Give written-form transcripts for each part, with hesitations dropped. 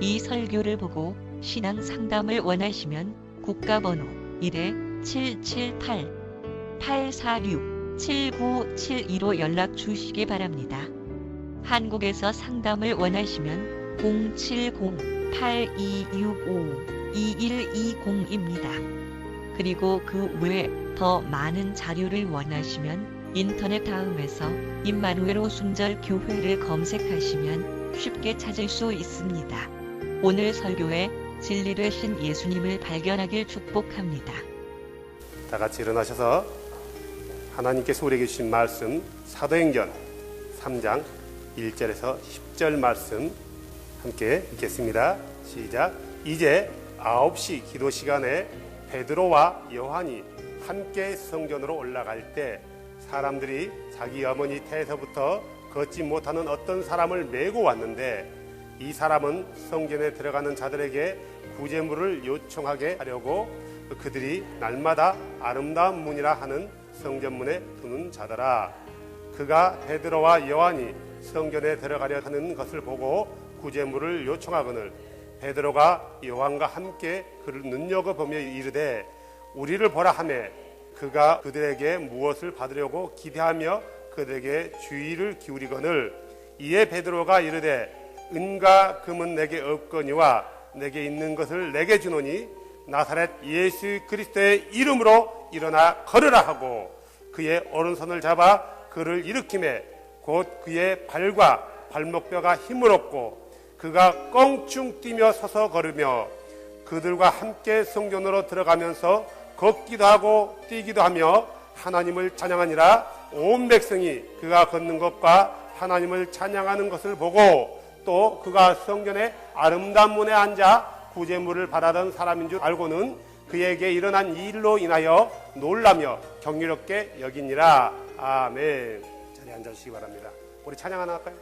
이 설교를 보고 신앙 상담을 원하시면 국가번호 1-778-846-7972로 연락 주시기 바랍니다. 한국에서 상담을 원하시면 070-8265-2120입니다. 그리고 그 외에 더 많은 자료를 원하시면 인터넷 다음에서 임마누엘 오순절 교회를 검색하시면 쉽게 찾을 수 있습니다. 오늘 설교에 진리 되신 예수님을 발견하길 축복합니다. 다 같이 일어나셔서 하나님께서 우리에게 주신 말씀 사도행전 3장 1절에서 10절 말씀 함께 읽겠습니다. 시작. 이제 9시 기도 시간에 베드로와 요한이 함께 성전으로 올라갈 때 사람들이 자기 어머니 태에서부터 걷지 못하는 어떤 사람을 메고 왔는데 이 사람은 성전에 들어가는 자들에게 구제물을 요청하게 하려고 그들이 날마다 아름다운 문이라 하는 성전문에 두는 자더라. 그가 베드로와 요한이 성전에 들어가려 하는 것을 보고 구제물을 요청하거늘 베드로가 요한과 함께 그를 눈여겨보며 이르되 우리를 보라 하매 그가 그들에게 무엇을 받으려고 기대하며 그들에게 주의를 기울이거늘 이에 베드로가 이르되 은과 금은 내게 없거니와 내게 있는 것을 내게 주노니 나사렛 예수 그리스도의 이름으로 일어나 걸으라 하고 그의 오른손을 잡아 그를 일으키매 곧 그의 발과 발목뼈가 힘을 얻고 그가 껑충 뛰며 서서 걸으며 그들과 함께 성전으로 들어가면서 걷기도 하고 뛰기도 하며 하나님을 찬양하니라. 온 백성이 그가 걷는 것과 하나님을 찬양하는 것을 보고 또 그가 성전의 아름다운 문에 앉아 구제물을 받아던 사람인 줄 알고는 그에게 일어난 일로 인하여 놀라며 경이롭게 여기니라. 아멘. 자리에 앉아주시기 바랍니다. 우리 찬양 하나 할까요?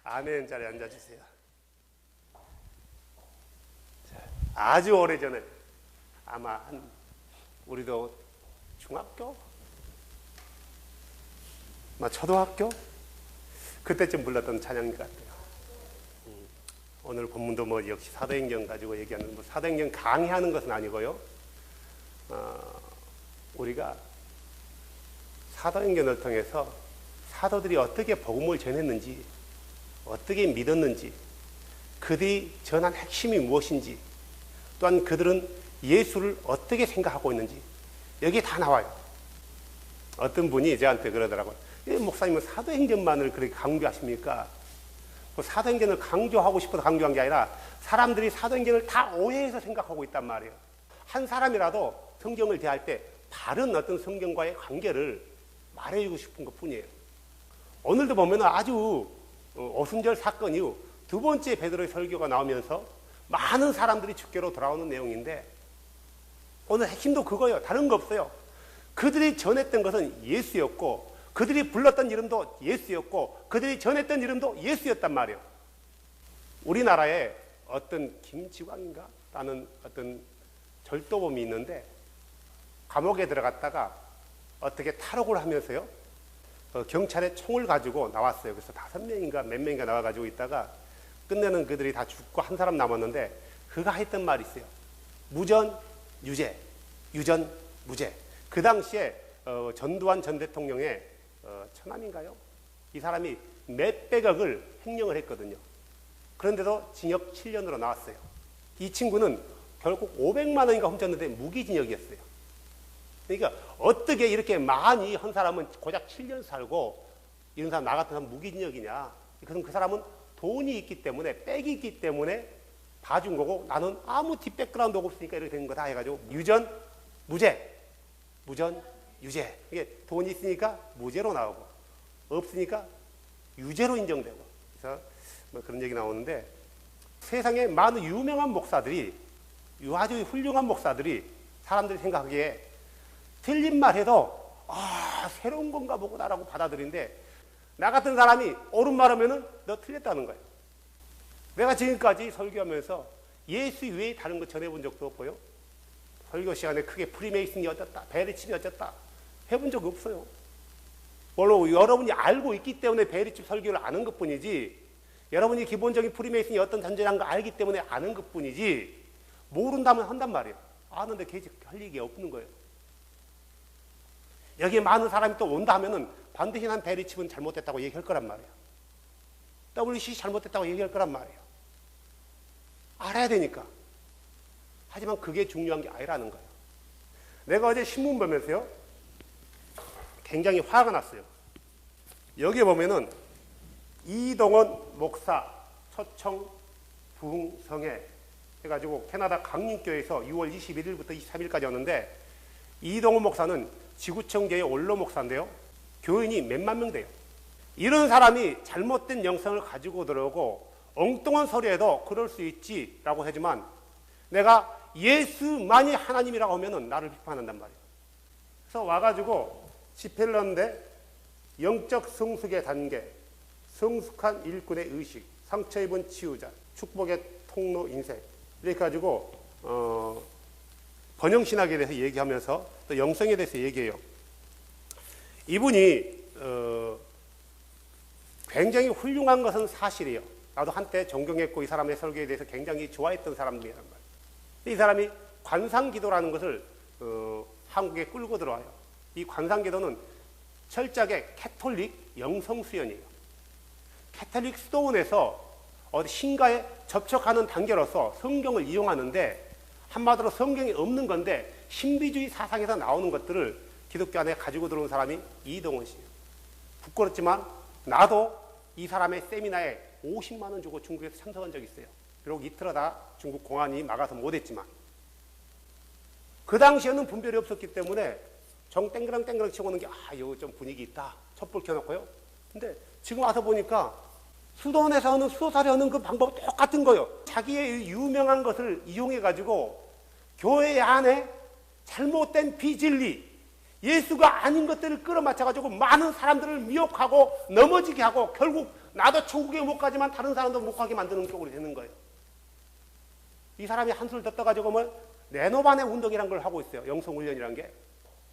아멘. 자리에 앉아주세요. 아주 오래전에 아마 우리도 중학교, 초등학교 그때쯤 불렀던 찬양인 것 같아요. 오늘 본문도 역시 사도행전 가지고 얘기하는 사도행전 강의하는 것은 아니고요. 우리가 사도행전을 통해서 사도들이 어떻게 복음을 전했는지, 어떻게 믿었는지, 그들이 전한 핵심이 무엇인지, 또한 그들은 예수를 어떻게 생각하고 있는지 여기 다 나와요. 어떤 분이 저한테 그러더라고요. 왜 목사님은 사도행전만을 그렇게 강조하십니까? 그 사도행전을 강조하고 싶어서 강조한 게 아니라 사람들이 사도행전을 다 오해해서 생각하고 있단 말이에요. 한 사람이라도 성경을 대할 때 바른 어떤 성경과의 관계를 말해주고 싶은 것 뿐이에요. 오늘도 보면 아주 오순절 사건 이후 두 번째 베드로의 설교가 나오면서 많은 사람들이 주께로 돌아오는 내용인데 오늘 핵심도 그거예요. 다른 거 없어요. 그들이 전했던 것은 예수였고 그들이 불렀던 이름도 예수였고 그들이 전했던 이름도 예수였단 말이에요. 우리나라에 어떤 김지광인가? 라는 어떤 절도범이 있는데 감옥에 들어갔다가 어떻게 탈옥을 하면서요. 경찰에 총을 가지고 나왔어요. 그래서 5명인가 몇 명인가 나와가지고 있다가 끝내는 그들이 다 죽고 한 사람 남았는데 그가 했던 말이 있어요. 무전, 유죄, 유전, 무죄. 그 당시에 전두환 전 대통령의 처남인가요? 이 사람이 몇백억을 횡령을 했거든요. 그런데도 징역 7년으로 나왔어요. 이 친구는 결국 500만 원인가 훔쳤는데 무기징역이었어요. 그러니까 어떻게 이렇게 많이 한 사람은 고작 7년 살고 이런 사람 나 같은 사람 무기징역이냐. 그럼 그 사람은 돈이 있기 때문에 백이 있기 때문에 봐준 거고 나는 아무 뒷백그라운드가 없으니까 이렇게 된 거다 해가지고 유전, 무죄, 무전, 유죄. 이게 돈이 있으니까 무죄로 나오고 없으니까 유죄로 인정되고. 그래서 뭐 그런 얘기 나오는데 세상에 많은 유명한 목사들이 아주 훌륭한 목사들이 사람들이 생각하기에 틀린 말 해도 새로운 건가 보구나라고 받아들이는데 나 같은 사람이 옳은 말 하면은 너 틀렸다는 거예요. 내가 지금까지 설교하면서 예수 외에 다른 거 전해본 적도 없고요. 설교 시간에 크게 프리메이슨이 어쩌다, 베리칩이 어쩌다 해본 적 없어요. 물론 여러분이 알고 있기 때문에 베리칩 설교를 아는 것뿐이지 여러분이 기본적인 프리메이슨이 어떤 존재라는 걸 알기 때문에 아는 것뿐이지 모른다면 한단 말이에요. 아는데 계속 할 얘기가 없는 거예요. 여기에 많은 사람이 또 온다 하면은 반드시 난 베리칩은 잘못됐다고 얘기할 거란 말이에요. WC 잘못됐다고 얘기할 거란 말이에요. 알아야 되니까. 하지만 그게 중요한 게 아니라는 거예요. 내가 어제 신문 보면서요. 굉장히 화가 났어요. 여기에 보면은 이동원 목사 초청 부흥성회 해가지고 캐나다 강림교회에서 6월 21일부터 23일까지였는데 이동원 목사는 지구촌교회 원로 목사인데요. 교인이 몇만 명 돼요. 이런 사람이 잘못된 영성을 가지고 들어오고 엉뚱한 소리에도 그럴 수 있지라고 하지만 내가 예수만이 하나님이라고 하면은 나를 비판한단 말이에요. 그래서 와가지고 집회를 하는데 영적 성숙의 단계, 성숙한 일꾼의 의식, 상처 입은 치유자, 축복의 통로 인생 이렇게 가지고 번영신학에 대해서 얘기하면서 또 영성에 대해서 얘기해요. 이분이 굉장히 훌륭한 것은 사실이에요. 나도 한때 존경했고 이 사람의 설교에 대해서 굉장히 좋아했던 사람들이란 말이에요. 이 사람이 관상기도라는 것을 한국에 끌고 들어와요. 이 관상기도는 철저하게 캐톨릭 영성수연이에요. 캐톨릭 수도원에서 어디 신과에 접촉하는 단계로서 성경을 이용하는데 한마디로 성경이 없는 건데 신비주의 사상에서 나오는 것들을 기독교 안에 가지고 들어온 사람이 이동원 씨예요. 부끄럽지만 나도 이 사람의 세미나에 50만 원 주고 중국에서 참석한 적이 있어요. 비록 이틀 하다 중국 공안이 막아서 못했지만 그 당시에는 분별이 없었기 때문에 정 땡그랑 치고 오는 게 이거 좀 분위기 있다. 촛불 켜놓고요. 근데 지금 와서 보니까 수도원에서 하는 수도살이 하는 그 방법 똑같은 거예요. 자기의 유명한 것을 이용해가지고 교회 안에 잘못된 비진리, 예수가 아닌 것들을 끌어맞춰가지고 많은 사람들을 미혹하고 넘어지게 하고 결국 나도 천국에 못 가지만 다른 사람도 못 가게 만드는 쪽으로 되는 거예요. 이 사람이 한술 더 떠가지고 레노반의 운동이라는 걸 하고 있어요. 영성훈련이라는 게.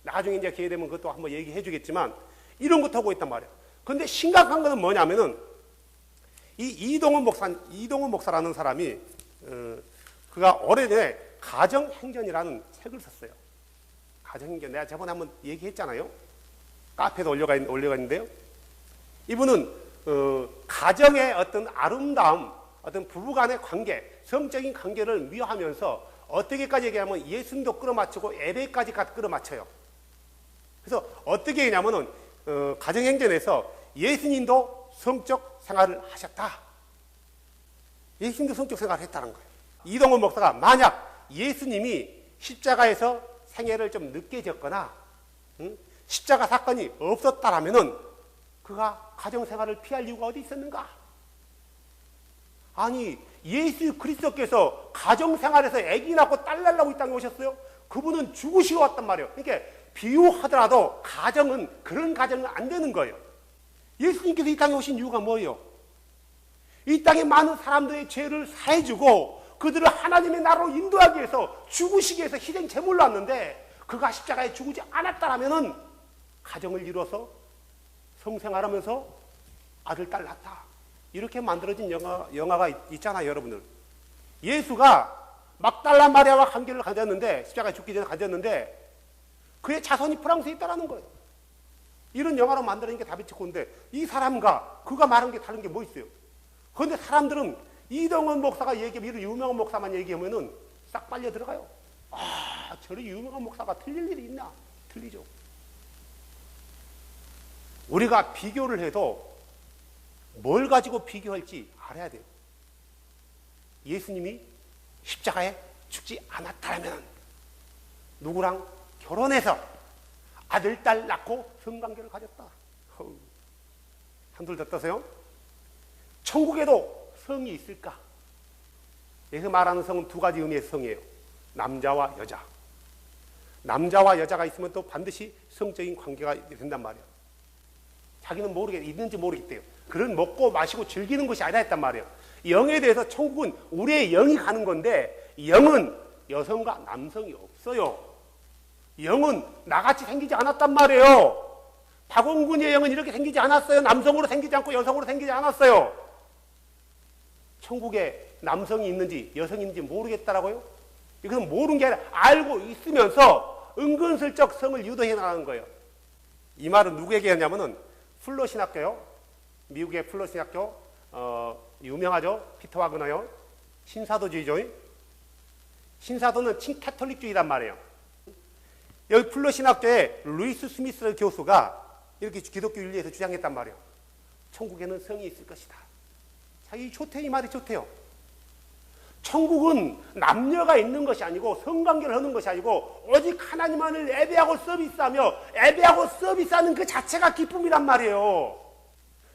나중에 이제 기회 되면 그것도 한번 얘기해 주겠지만 이런 것도 하고 있단 말이에요. 그런데 심각한 것은 뭐냐면은 이 이동원 목사라는 사람이 그가 오래전에 가정행전이라는 책을 썼어요. 가정행전. 내가 저번에 한번 얘기했잖아요. 카페에도 올려가 있는데요. 이분은 가정의 어떤 아름다움, 어떤 부부간의 관계, 성적인 관계를 미화하면서 어떻게까지 얘기하면 예수님도 끌어맞추고 예배까지 끌어맞춰요. 그래서 어떻게 했냐면은 가정행전에서 예수님도 성적 생활을 하셨다. 예수님도 성적 생활을 했다는 거예요. 이동원 목사가 만약 예수님이 십자가에서 생애를 좀 늦게 졌거나 십자가 사건이 없었다라면은 그가 가정생활을 피할 이유가 어디 있었는가? 아니, 예수 그리스도께서 가정생활에서 아기 낳고 딸 낳으려고 이 땅에 오셨어요? 그분은 죽으시러 왔단 말이에요. 그러니까 비유하더라도 가정은 그런 가정은 안 되는 거예요. 예수님께서 이 땅에 오신 이유가 뭐예요? 이 땅에 많은 사람들의 죄를 사해주고 그들을 하나님의 나라로 인도하기 위해서 죽으시기 위해서 희생 제물로 왔는데 그가 십자가에 죽지 않았다라면은 가정을 이루어서 성생활하면서 아들, 딸 낳았다. 이렇게 만들어진 영화가 있잖아요, 여러분들. 예수가 막달라 마리아와 관계를 가졌는데, 십자가에 죽기 전에 가졌는데, 그의 자손이 프랑스에 있다라는 거예요. 이런 영화로 만들어진 게 다비치 코인데, 이 사람과 그가 말한 게 다른 게 뭐 있어요? 그런데 사람들은 이동원 목사가 얘기하면, 이런 유명한 목사만 얘기하면은 싹 빨려 들어가요. 아, 저런 유명한 목사가 틀릴 일이 있나? 틀리죠. 우리가 비교를 해도 뭘 가지고 비교할지 알아야 돼요. 예수님이 십자가에 죽지 않았다면 누구랑 결혼해서 아들, 딸 낳고 성관계를 가졌다. 한둘 더 떠세요. 천국에도 성이 있을까? 여기서 말하는 성은 두 가지 의미의 성이에요. 남자와 여자. 남자와 여자가 있으면 또 반드시 성적인 관계가 된단 말이에요. 자기는 있는지 모르겠대요. 그런 먹고 마시고 즐기는 것이 아니라 했단 말이에요. 영에 대해서 천국은 우리의 영이 가는 건데 영은 여성과 남성이 없어요. 영은 나같이 생기지 않았단 말이에요. 박원근의 영은 이렇게 생기지 않았어요. 남성으로 생기지 않고 여성으로 생기지 않았어요. 천국에 남성이 있는지 여성이 있는지 모르겠다라고요? 이것은 모르는 게 아니라 알고 있으면서 은근슬쩍 성을 유도해 나가는 거예요. 이 말은 누구에게 하냐면은 플러 신학교요. 미국의 플러 신학교 유명하죠. 피터 와그너요. 신사도주의죠. 신사도는 친캐톨릭주의란 말이에요. 여기 플러 신학교에 루이스 스미스 교수가 이렇게 기독교 윤리에서 주장했단 말이에요. 천국에는 성이 있을 것이다. 자기 좋대, 이 말이 좋대요. 천국은 남녀가 있는 것이 아니고 성관계를 하는 것이 아니고 오직 하나님만을 예배하고 서비스하며 예배하고 서비스하는 그 자체가 기쁨이란 말이에요.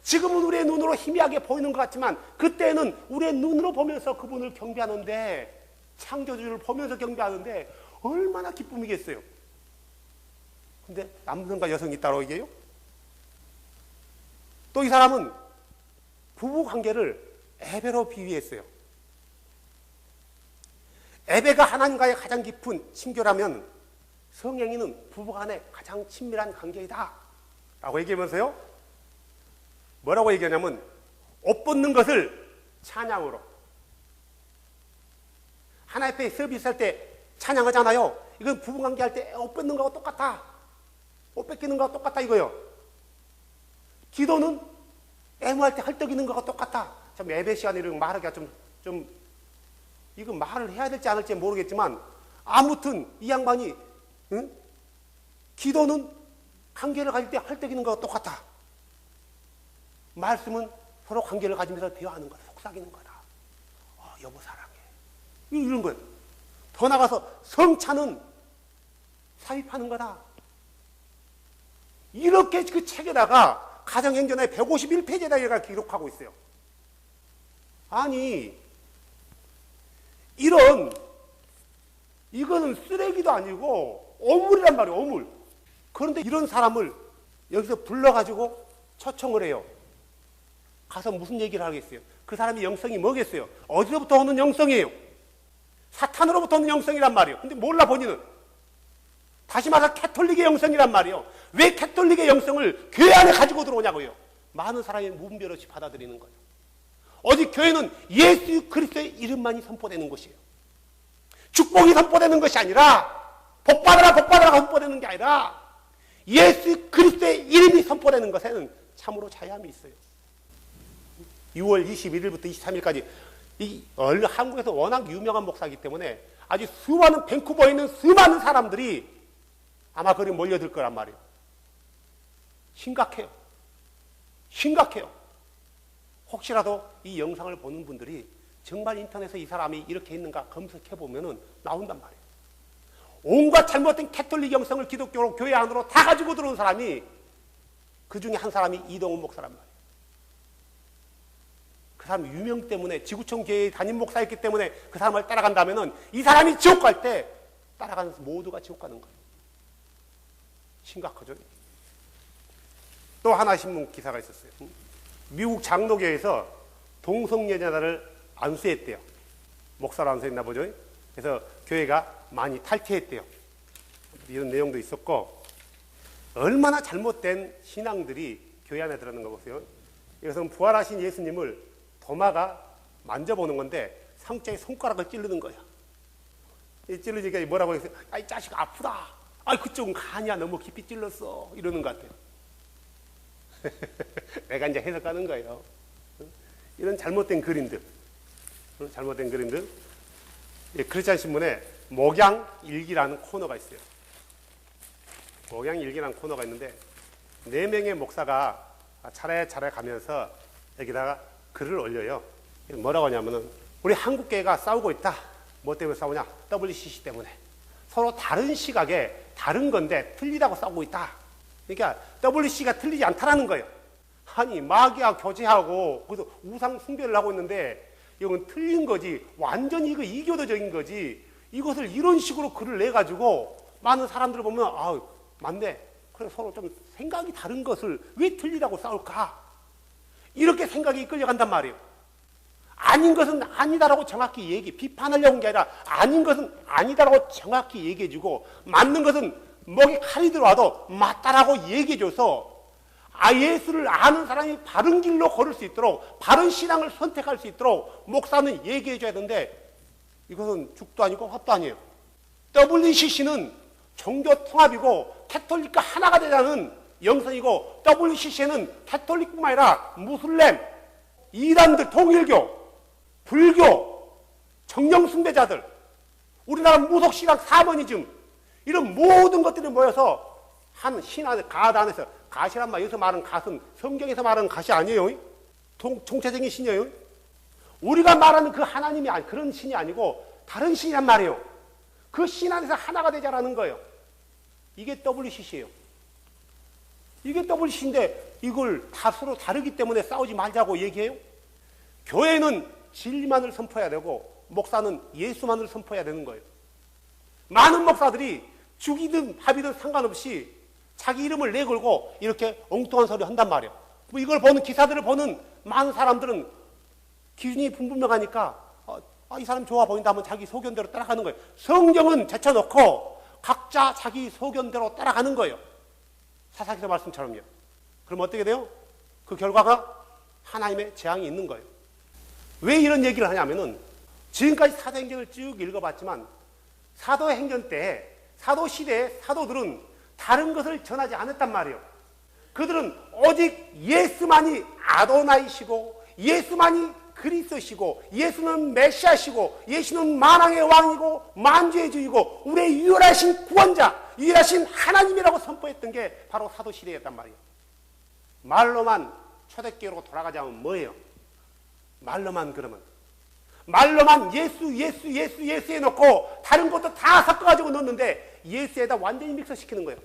지금은 우리의 눈으로 희미하게 보이는 것 같지만 그때는 우리의 눈으로 보면서 그분을 경배하는데, 창조주를 보면서 경배하는데 얼마나 기쁨이겠어요. 근데 남성과 여성이 있다고 얘기해요? 또 이 사람은 부부관계를 예배로 비유했어요. 예배가 하나님과의 가장 깊은 친교라면 성행위는 부부간의 가장 친밀한 관계이다 라고 얘기하면서요, 뭐라고 얘기하냐면 옷 벗는 것을 찬양으로, 하나님 앞에 서비스할 때 찬양하잖아요. 이건 부부관계 할 때 옷 벗는 거하고 똑같아. 옷 벗기는 거하고 똑같다 이거요. 기도는 애무할 때 헐떡이는 거하고 똑같아. 참 예배 시간에 이런 말하기가 좀 이거 말을 해야 될지 안 할지 모르겠지만 아무튼 이 양반이 기도는 관계를 가질 때 헐떡이는 거하고 똑같아. 말씀은 서로 관계를 가지면서 대화하는 거다. 속삭이는 거다. 여보 사랑해. 이런 거예요. 더 나가서 성찬은 삽입하는 거다. 이렇게 그 책에다가 가정행전의 151페이지에다가 기록하고 있어요. 아니, 이거는 쓰레기도 아니고 오물이란 말이에요, 오물. 그런데 이런 사람을 여기서 불러가지고 초청을 해요. 가서 무슨 얘기를 하겠어요? 그 사람의 영성이 뭐겠어요? 어디로부터 오는 영성이에요? 사탄으로부터 오는 영성이란 말이에요. 근데 몰라 본인은. 다시 말해서 캐톨릭의 영성이란 말이에요. 왜 캐톨릭의 영성을 교회 안에 가지고 들어오냐고요. 많은 사람이 무분별 없이 받아들이는 거예요. 오직 교회는 예수 그리스도의 이름만이 선포되는 것이에요. 축복이 선포되는 것이 아니라 복받아라 선포되는 게 아니라 예수 그리스도의 이름이 선포되는 것에는 참으로 자유함이 있어요. 6월 21일부터 23일까지 한국에서 워낙 유명한 목사이기 때문에 아주 수많은, 밴쿠버에 있는 수많은 사람들이 아마 거기 몰려들 거란 말이에요. 심각해요. 심각해요. 혹시라도 이 영상을 보는 분들이 정말 인터넷에 이 사람이 이렇게 있는가 검색해 보면은 나온단 말이에요. 온갖 잘못된 캐톨릭 영성을 기독교로 교회 안으로 다 가지고 들어온 사람이 그 중에 한 사람이 이동훈 목사란 말이에요. 그 사람 유명 때문에 지구촌 교회 담임 목사였기 때문에 그 사람을 따라간다면은 이 사람이 지옥 갈 때 따라가는 모두가 지옥 가는 거예요. 심각하죠. 또 하나 신문 기사가 있었어요. 미국 장로교에서 동성애자를 안수했대요. 목사로 안수했나 보죠. 그래서 교회가 많이 탈퇴했대요. 이런 내용도 있었고, 얼마나 잘못된 신앙들이 교회 안에 들어있는 거 보세요. 이것은 부활하신 예수님을 도마가 만져보는 건데 상처에 손가락을 찌르는 거야. 찌르니까 뭐라고 했어요? 아, 이 자식 아프다. 아, 그쪽은 간이야. 너무 깊이 찔렀어. 이러는 것 같아요. 내가 이제 해석하는 거예요. 이런 잘못된 그림들. 잘못된 그림들. 크리스찬 신문에 목양일기라는 코너가 있어요. 목양일기라는 코너가 있는데 4명의 목사가 차례차례 가면서 여기다가 글을 올려요. 뭐라고 하냐면은 우리 한국교회가 싸우고 있다. 뭐 때문에 싸우냐? WCC 때문에. 서로 다른 시각에 다른 건데 틀리다고 싸우고 있다. 그러니까 WCC가 틀리지 않다라는 거예요. 아니 마귀와 교제하고 그래서 우상 숭배를 하고 있는데 이건 틀린 거지. 완전히 이거 이교도적인 거지. 이것을 이런 식으로 글을 내가지고 많은 사람들을 보면 아 맞네. 그래 서로 좀 생각이 다른 것을 왜 틀리다고 싸울까? 이렇게 생각이 끌려간단 말이에요. 아닌 것은 아니다라고 정확히 비판하려고 한 게 아니라 아닌 것은 아니다라고 정확히 얘기해주고 맞는 것은 목에 칼이 들어와도 맞다라고 얘기해줘서 예수를 아는 사람이 바른 길로 걸을 수 있도록 바른 신앙을 선택할 수 있도록 목사는 얘기해줘야 되는데 이것은 죽도 아니고 헛도 아니에요. WCC는 종교 통합이고 캐톨릭과 하나가 되자는 영성이고 WCC는 캐톨릭뿐만 아니라 무슬림, 이단들, 통일교, 불교, 정령숭배자들, 우리나라 무속신앙 사머니즘 이런 모든 것들이 모여서 한 신안의 가드 안에서 가시란 말 여기서 말하는 갓은 성경에서 말하는 갓이 아니에요. 총체적인 신이에요. 우리가 말하는 그 하나님이 그런 신이 아니고 다른 신이란 말이에요. 그 신 안에서 하나가 되자라는 거예요. 이게 WCC예요. 이게 WCC인데 이걸 서로 다르기 때문에 싸우지 말자고 얘기해요. 교회는 진리만을 선포해야 되고 목사는 예수만을 선포해야 되는 거예요. 많은 목사들이 죽이든 밥이든 상관없이 자기 이름을 내걸고 이렇게 엉뚱한 소리 한단 말이에요. 뭐 이걸 보는 기사들을 보는 많은 사람들은 기준이 분분명하니까 이 사람 좋아 보인다 하면 자기 소견대로 따라가는 거예요. 성경은 제쳐놓고 각자 자기 소견대로 따라가는 거예요. 사사기서 말씀처럼요. 그럼 어떻게 돼요? 그 결과가 하나님의 재앙이 있는 거예요. 왜 이런 얘기를 하냐면은 지금까지 사도행전을 쭉 읽어봤지만 사도행전 때 사도시대의 사도들은 다른 것을 전하지 않았단 말이에요. 그들은 오직 예수만이 아도나이시고 예수만이 그리스도시고 예수는 메시아시고 예수는 만왕의 왕이고 만주의 주이고 우리의 유일하신 구원자, 유일하신 하나님이라고 선포했던 게 바로 사도시대였단 말이에요. 말로만 초대교회로 돌아가자면 뭐예요? 말로만 그러면 말로만 예수 해놓고 다른 것도 다 섞어가지고 넣었는데 예수에다 완전히 믹서시키는 거예요.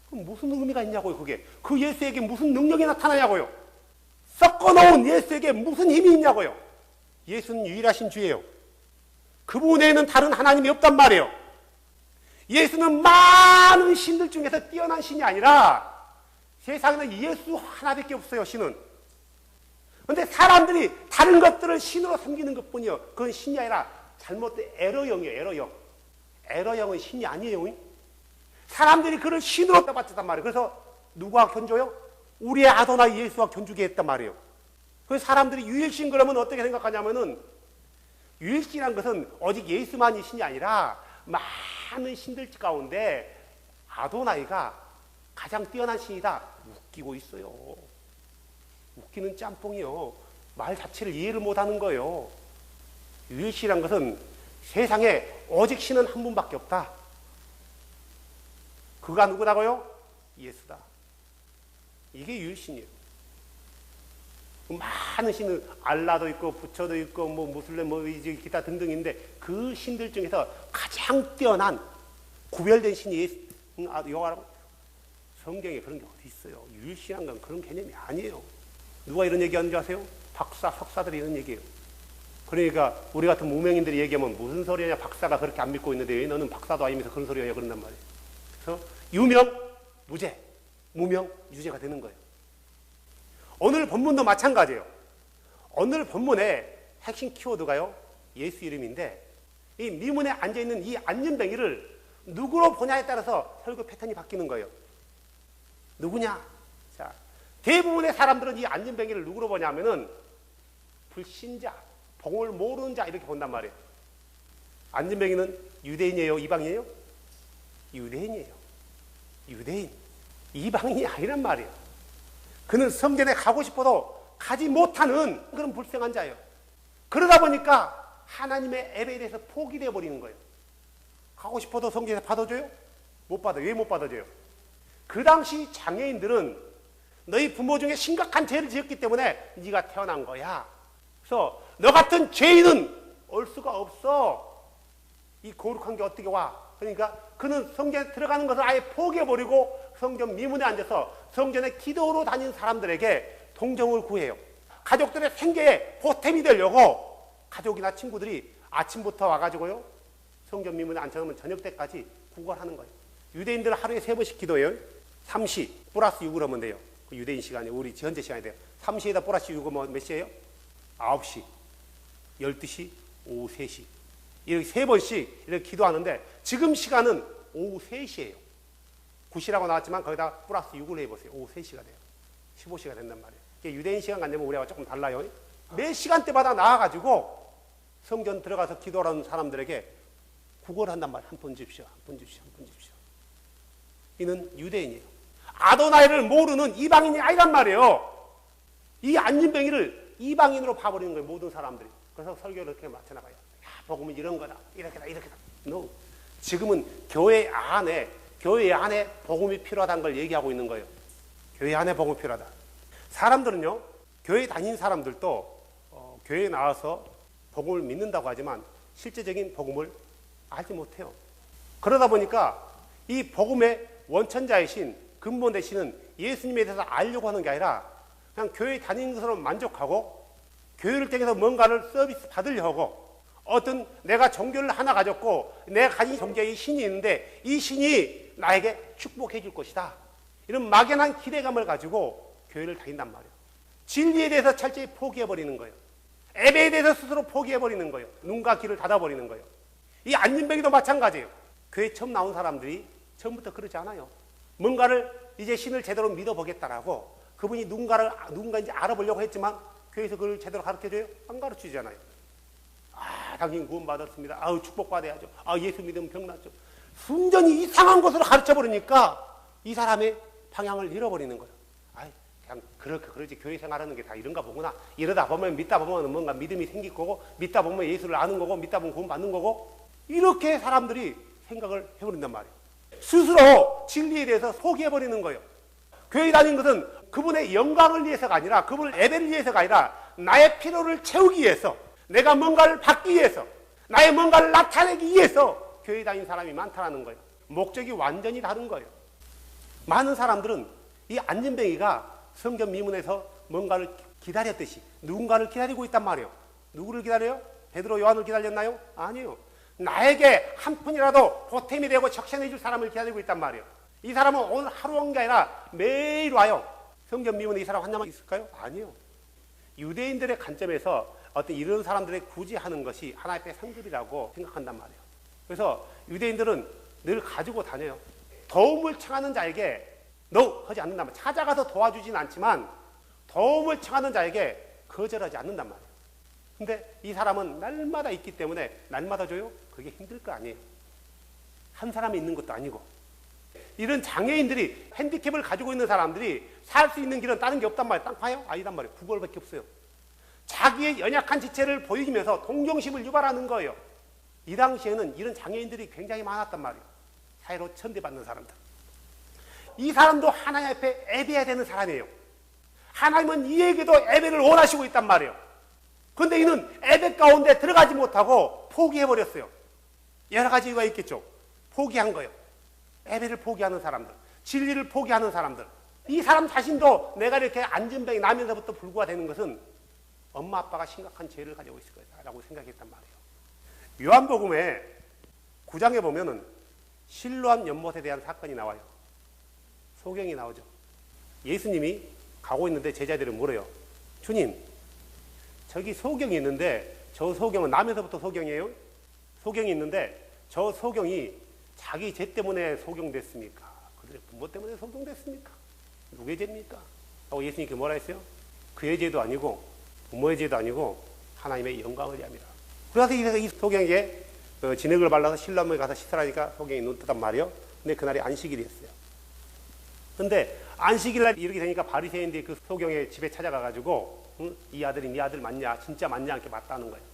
그럼 무슨 의미가 있냐고요. 그게 그 예수에게 무슨 능력이 나타나냐고요. 섞어놓은 예수에게 무슨 힘이 있냐고요. 예수는 유일하신 주예요. 그분 외에는 다른 하나님이 없단 말이에요. 예수는 많은 신들 중에서 뛰어난 신이 아니라 세상에는 예수 하나밖에 없어요. 신은. 그런데 사람들이 다른 것들을 신으로 섬기는 것뿐이요. 그건 신이 아니라 잘못된 에러형이에요. 에러형. 에러형은 신이 아니에요. 사람들이 그를 신으로 떠받쳤단 말이에요. 그래서 누구와 견줘요? 우리의 아도나이 예수와 견주게 했단 말이에요. 그래서 사람들이 유일신 그러면 어떻게 생각하냐면은 유일신이란 것은 오직 예수만이 신이 아니라 많은 신들 가운데 아도나이가 가장 뛰어난 신이다. 웃기고 있어요. 웃기는 짬뽕이요. 말 자체를 이해를 못하는 거예요. 유일신이란 것은 세상에 오직 신은 한 분밖에 없다. 그가 누구라고요? 예수다. 이게 유일신이에요. 많은 신은 알라도 있고 부처도 있고 뭐 무슬림 뭐 기타 등등인데 그 신들 중에서 가장 뛰어난 구별된 신이 여호와라고. 성경에 그런 게 어디 있어요? 유일신한 건 그런 개념이 아니에요. 누가 이런 얘기하는 줄 아세요? 박사, 석사들이 이런 얘기예요. 그러니까 우리 같은 무명인들이 얘기하면 무슨 소리냐, 박사가 그렇게 안 믿고 있는데 왜 너는 박사도 아니면서 그런 소리 하냐 그런단 말이에요. 그래서 유명, 무죄, 무명, 유죄가 되는 거예요. 오늘 본문도 마찬가지예요. 오늘 본문의 핵심 키워드가요, 예수 이름인데 이 미문에 앉아있는 이 안진뱅이를 누구로 보냐에 따라서 설교 패턴이 바뀌는 거예요. 누구냐? 자, 대부분의 사람들은 이 안진뱅이를 누구로 보냐면은 불신자, 복음을 모르는 자 이렇게 본단 말이에요. 안진뱅이는 유대인이에요? 이방인이에요? 유대인이에요. 유대인. 이방인이 아니란 말이에요. 그는 성전에 가고 싶어도 가지 못하는 그런 불쌍한 자예요. 그러다 보니까 하나님의 예배에 대해서 포기되어 버리는 거예요. 가고 싶어도 성전에서 받아줘요? 못 받아요. 왜 못 받아줘요? 그 당시 장애인들은 너희 부모 중에 심각한 죄를 지었기 때문에 네가 태어난 거야. 그래서 너 같은 죄인은 올 수가 없어. 이 거룩한 게 어떻게 와? 그러니까 그는 성전에 들어가는 것을 아예 포기해버리고 성전 미문에 앉아서 성전에 기도로 다닌 사람들에게 동정을 구해요. 가족들의 생계에 보탬이 되려고 가족이나 친구들이 아침부터 와가지고요, 성전 미문에 앉혀놓으면 저녁 때까지 구걸하는 거예요. 유대인들은 하루에 3번씩 기도해요. 3시 플러스 6을 하면 돼요. 그 유대인 시간이 우리 현재 시간이 돼요. 3시에다 플러스 6은 몇 시예요? 9시, 12시, 오후 3시. 이렇게 3번씩 이렇게 기도하는데 지금 시간은 오후 3시예요. 9시라고 나왔지만 거기다 플러스 6을 해보세요. 오후 3시가 돼요. 15시가 된단 말이에요. 이게 유대인 시간 관념은 우리하고 조금 달라요. 매 시간대마다 나와가지고 성전 들어가서 기도하는 사람들에게 구걸을 한단 말이에요. 한 번 주십시오. 한 번 주십시오. 한 번 주십시오. 이는 유대인이에요. 아도나이를 모르는 이방인이 아니란 말이에요. 이 안진뱅이를 이방인으로 봐버리는 거예요. 모든 사람들이. 그래서 설교를 이렇게 맞춰나가요. 야, 복음은 이런 거다. 이렇게다. 이렇게다. No. 지금은 교회 안에 복음이 필요하다는 걸 얘기하고 있는 거예요. 교회 안에 복음이 필요하다. 사람들은요, 교회 다닌 사람들도 교회에 나와서 복음을 믿는다고 하지만 실제적인 복음을 알지 못해요. 그러다 보니까 이 복음의 원천자이신 근본 되시는 예수님에 대해서 알려고 하는 게 아니라 그냥 교회 다니는 것으로 만족하고 교회를 통해서 뭔가를 서비스 받으려고 하고 어떤 내가 종교를 하나 가졌고 내가 가진 종교의 신이 있는데 이 신이 나에게 축복해 줄 것이다. 이런 막연한 기대감을 가지고 교회를 다닌단 말이에요. 진리에 대해서 철저히 포기해버리는 거예요. 예배에 대해서 스스로 포기해버리는 거예요. 눈과 귀를 닫아버리는 거예요. 이 안진뱅이도 마찬가지예요. 교회 처음 나온 사람들이 처음부터 그러지 않아요. 뭔가를 이제 신을 제대로 믿어보겠다라고 그분이 누군가인지 알아보려고 했지만 교회에서 그걸 제대로 가르쳐줘요? 안 가르치잖아요. 아, 당신 구원받았습니다. 아우, 축복받아야죠. 아, 예수 믿으면 병 낫죠. 순전히 이상한 것으로 가르쳐버리니까 이 사람의 방향을 잃어버리는 거예요. 아이, 그냥 그러지. 교회 생활하는 게 다 이런가 보구나. 이러다 보면 믿다 보면 뭔가 믿음이 생길 거고 믿다 보면 예수를 아는 거고 믿다 보면 구원받는 거고 이렇게 사람들이 생각을 해버린단 말이에요. 스스로 진리에 대해서 포기해버리는 거예요. 교회 다니는 것은 그분의 영광을 위해서가 아니라 그분을 예배를 위해서가 아니라 나의 필요를 채우기 위해서 내가 뭔가를 받기 위해서 나의 뭔가를 나타내기 위해서 교회 다니는 사람이 많다는 거예요. 목적이 완전히 다른 거예요. 많은 사람들은 이 안진뱅이가 성전 미문에서 뭔가를 기다렸듯이 누군가를 기다리고 있단 말이에요. 누구를 기다려요? 베드로, 요한을 기다렸나요? 아니요. 나에게 한 푼이라도 보탬이 되고 적셔내 줄 사람을 기다리고 있단 말이에요. 이 사람은 오늘 하루 온 게 아니라 매일 와요. 성전 미문에 이 사람 하나만 있을까요? 아니요. 유대인들의 관점에서 어떤 이런 사람들의 굳이 하는 것이 하나님의 상급이라고 생각한단 말이에요. 그래서 유대인들은 늘 가지고 다녀요. 도움을 청하는 자에게 no 하지 않는단 말이에요. 찾아가서 도와주진 않지만 도움을 청하는 자에게 거절하지 않는단 말이에요. 근데 이 사람은 날마다 있기 때문에 날마다 줘요? 그게 힘들 거 아니에요. 한 사람이 있는 것도 아니고. 이런 장애인들이 핸디캡을 가지고 있는 사람들이 살 수 있는 길은 다른 게 없단 말이에요. 땅 파요? 아니단 말이에요. 구걸밖에 없어요. 자기의 연약한 지체를 보이면서 동정심을 유발하는 거예요. 이 당시에는 이런 장애인들이 굉장히 많았단 말이에요. 사회로 천대받는 사람들. 이 사람도 하나님 앞에 예배해야 되는 사람이에요. 하나님은 이에게도 예배를 원하시고 있단 말이에요. 그런데 이는 예배 가운데 들어가지 못하고 포기해버렸어요. 여러 가지 이유가 있겠죠. 포기한 거예요. 예배를 포기하는 사람들, 진리를 포기하는 사람들. 이 사람 자신도 내가 이렇게 안진병이 나면서부터 불구가 되는 것은 엄마 아빠가 심각한 죄를 가지고 있을 거라고 생각했단 말이에요. 요한복음에 9장에 보면은 실로암 연못에 대한 사건이 나와요. 소경이 나오죠. 예수님이 가고 있는데 제자들은 물어요. 주님, 저기 소경이 있는데 저 소경은 남에서부터 소경이에요? 소경이 있는데 저 소경이 자기 죄 때문에 소경됐습니까? 그들의 부모 때문에 소경됐습니까? 누구의 죄입니까? 하고 예수님이 뭐라 했어요? 그의 죄도 아니고 부모의 죄도 아니고 하나님의 영광을 위함이라. 그래서 이 소경에게 진흙을 발라서 실로암에 가서 씻으라니까 소경이 눈 뜨단 말이에요. 근데 그날이 안식일이었어요. 근데 안식일날 이렇게 되니까 바리새인들이 그 소경의 집에 찾아가가지고 응? 이 아들이 네 아들 맞냐? 진짜 맞냐? 이렇게 맞다는 거예요.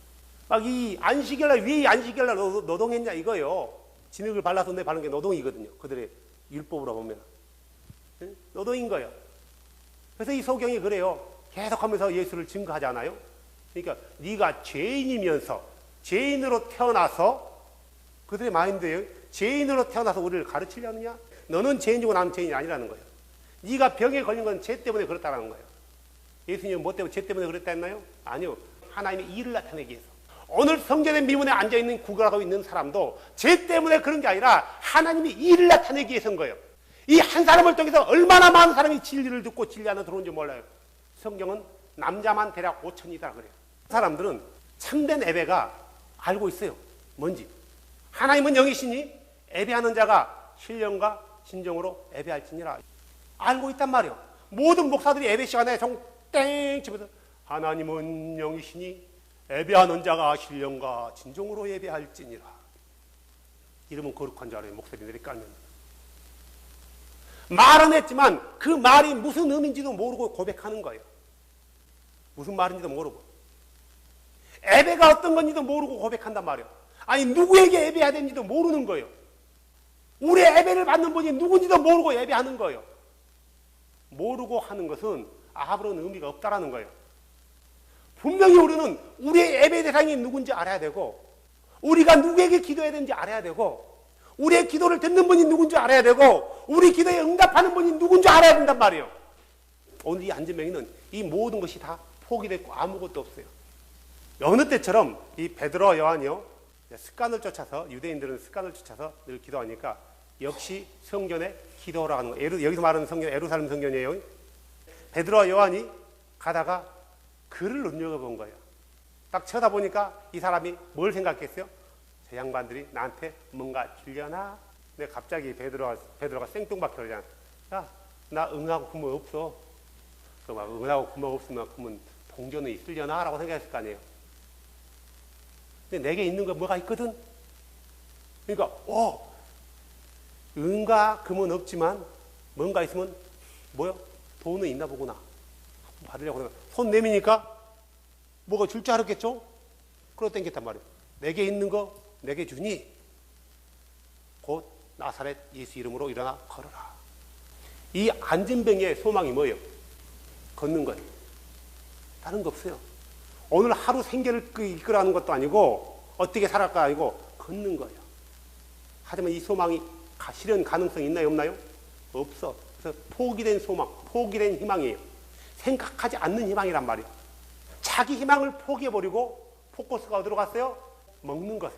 막 이 안식일날 왜 안식일날 노동했냐 이거예요. 진흙을 발라서 내 바른 게 노동이거든요. 그들의 율법으로 보면 응? 노동인 거예요. 그래서 이 소경이 그래요. 계속하면서 예수를 증거하지 않아요? 그러니까 네가 죄인이면서 죄인으로 태어나서 그들의 마인드예요. 죄인으로 태어나서 우리를 가르치려느냐? 너는 죄인이고 나는 죄인이 아니라는 거예요. 네가 병에 걸린 건 죄 때문에 그렇다는 거예요. 예수님은 뭐 때문에 죄 때문에 그랬다 했나요? 아니요. 하나님의 일을 나타내기 위해서. 오늘 성전의 미문에 앉아있는 구걸하고 있는 사람도 죄 때문에 그런 게 아니라 하나님이 일을 나타내기 위해서인 거예요. 이 한 사람을 통해서 얼마나 많은 사람이 진리를 듣고 진리 안에 들어오는지 몰라요. 성경은 남자만 대략 5천이다 그래요. 사람들은 참된 예배가 알고 있어요. 뭔지. 하나님은 영이시니 예배하는 자가 신령과 진정으로 예배할지니라. 알고 있단 말이에요. 모든 목사들이 예배 시간에 땡 집에서 하나님은 영이시니 예배하는 자가 신령과 진정으로 예배할지니라. 이러면 거룩한 줄 알아요. 목소리들이 깔면. 말은 했지만 그 말이 무슨 의미인지도 모르고 고백하는 거예요. 무슨 말인지도 모르고. 예배가 어떤 건지도 모르고 고백한단 말이에요. 아니 누구에게 예배해야 되는지도 모르는 거예요. 우리의 예배를 받는 분이 누군지도 모르고 예배하는 거예요. 모르고 하는 것은 아무런 의미가 없다라는 거예요. 분명히 우리는 우리의 예배 대상이 누군지 알아야 되고 우리가 누구에게 기도해야 되는지 알아야 되고 우리의 기도를 듣는 분이 누군지 알아야 되고 우리 기도에 응답하는 분이 누군지 알아야 된단 말이에요. 오늘 이 안진뱅이는 이 모든 것이 다 포기됐고 아무것도 없어요. 어느 때처럼 이 베드로와 요한이요 습관을 쫓아서 유대인들은 습관을 쫓아서 늘 기도하니까 역시 성전에 기도하러 가는 거예요. 여기서 말하는 성전 예루살렘 성전이에요. 베드로와 요한이 가다가 그를 눈여겨본 거예요. 딱 쳐다보니까 이 사람이 뭘 생각했어요? 저 양반들이 나한테 뭔가 주려나? 근데 갑자기 베드로가 생뚱맞게 그러잖아. 야, 나 응하고 그뭐 없어. 막 응하고 그뭐 없으면 그러면 동전은 있으려나? 라고 생각했을 거 아니에요. 근데 내게 있는 거 뭐가 있거든? 그러니까, 은과 금은 없지만 뭔가 있으면 뭐요? 돈은 있나 보구나. 받으려고 그러면 손 내미니까 뭐가 줄 줄 알았겠죠? 그러고 땡겼단 말이에요. 내게 있는 거 내게 주니 곧 나사렛 예수 이름으로 일어나 걸어라. 이 안진뱅이의 소망이 뭐예요? 걷는 거예요. 다른 거 없어요. 오늘 하루 생계를 이끌어가는 것도 아니고 어떻게 살아갈까 아니고 걷는 거예요. 하지만 이 소망이 실현 가능성이 있나요? 없나요? 없어. 그래서 포기된 소망, 포기된 희망이에요. 생각하지 않는 희망이란 말이에요. 자기 희망을 포기해버리고 포커스가 어디로 갔어요? 먹는 것에.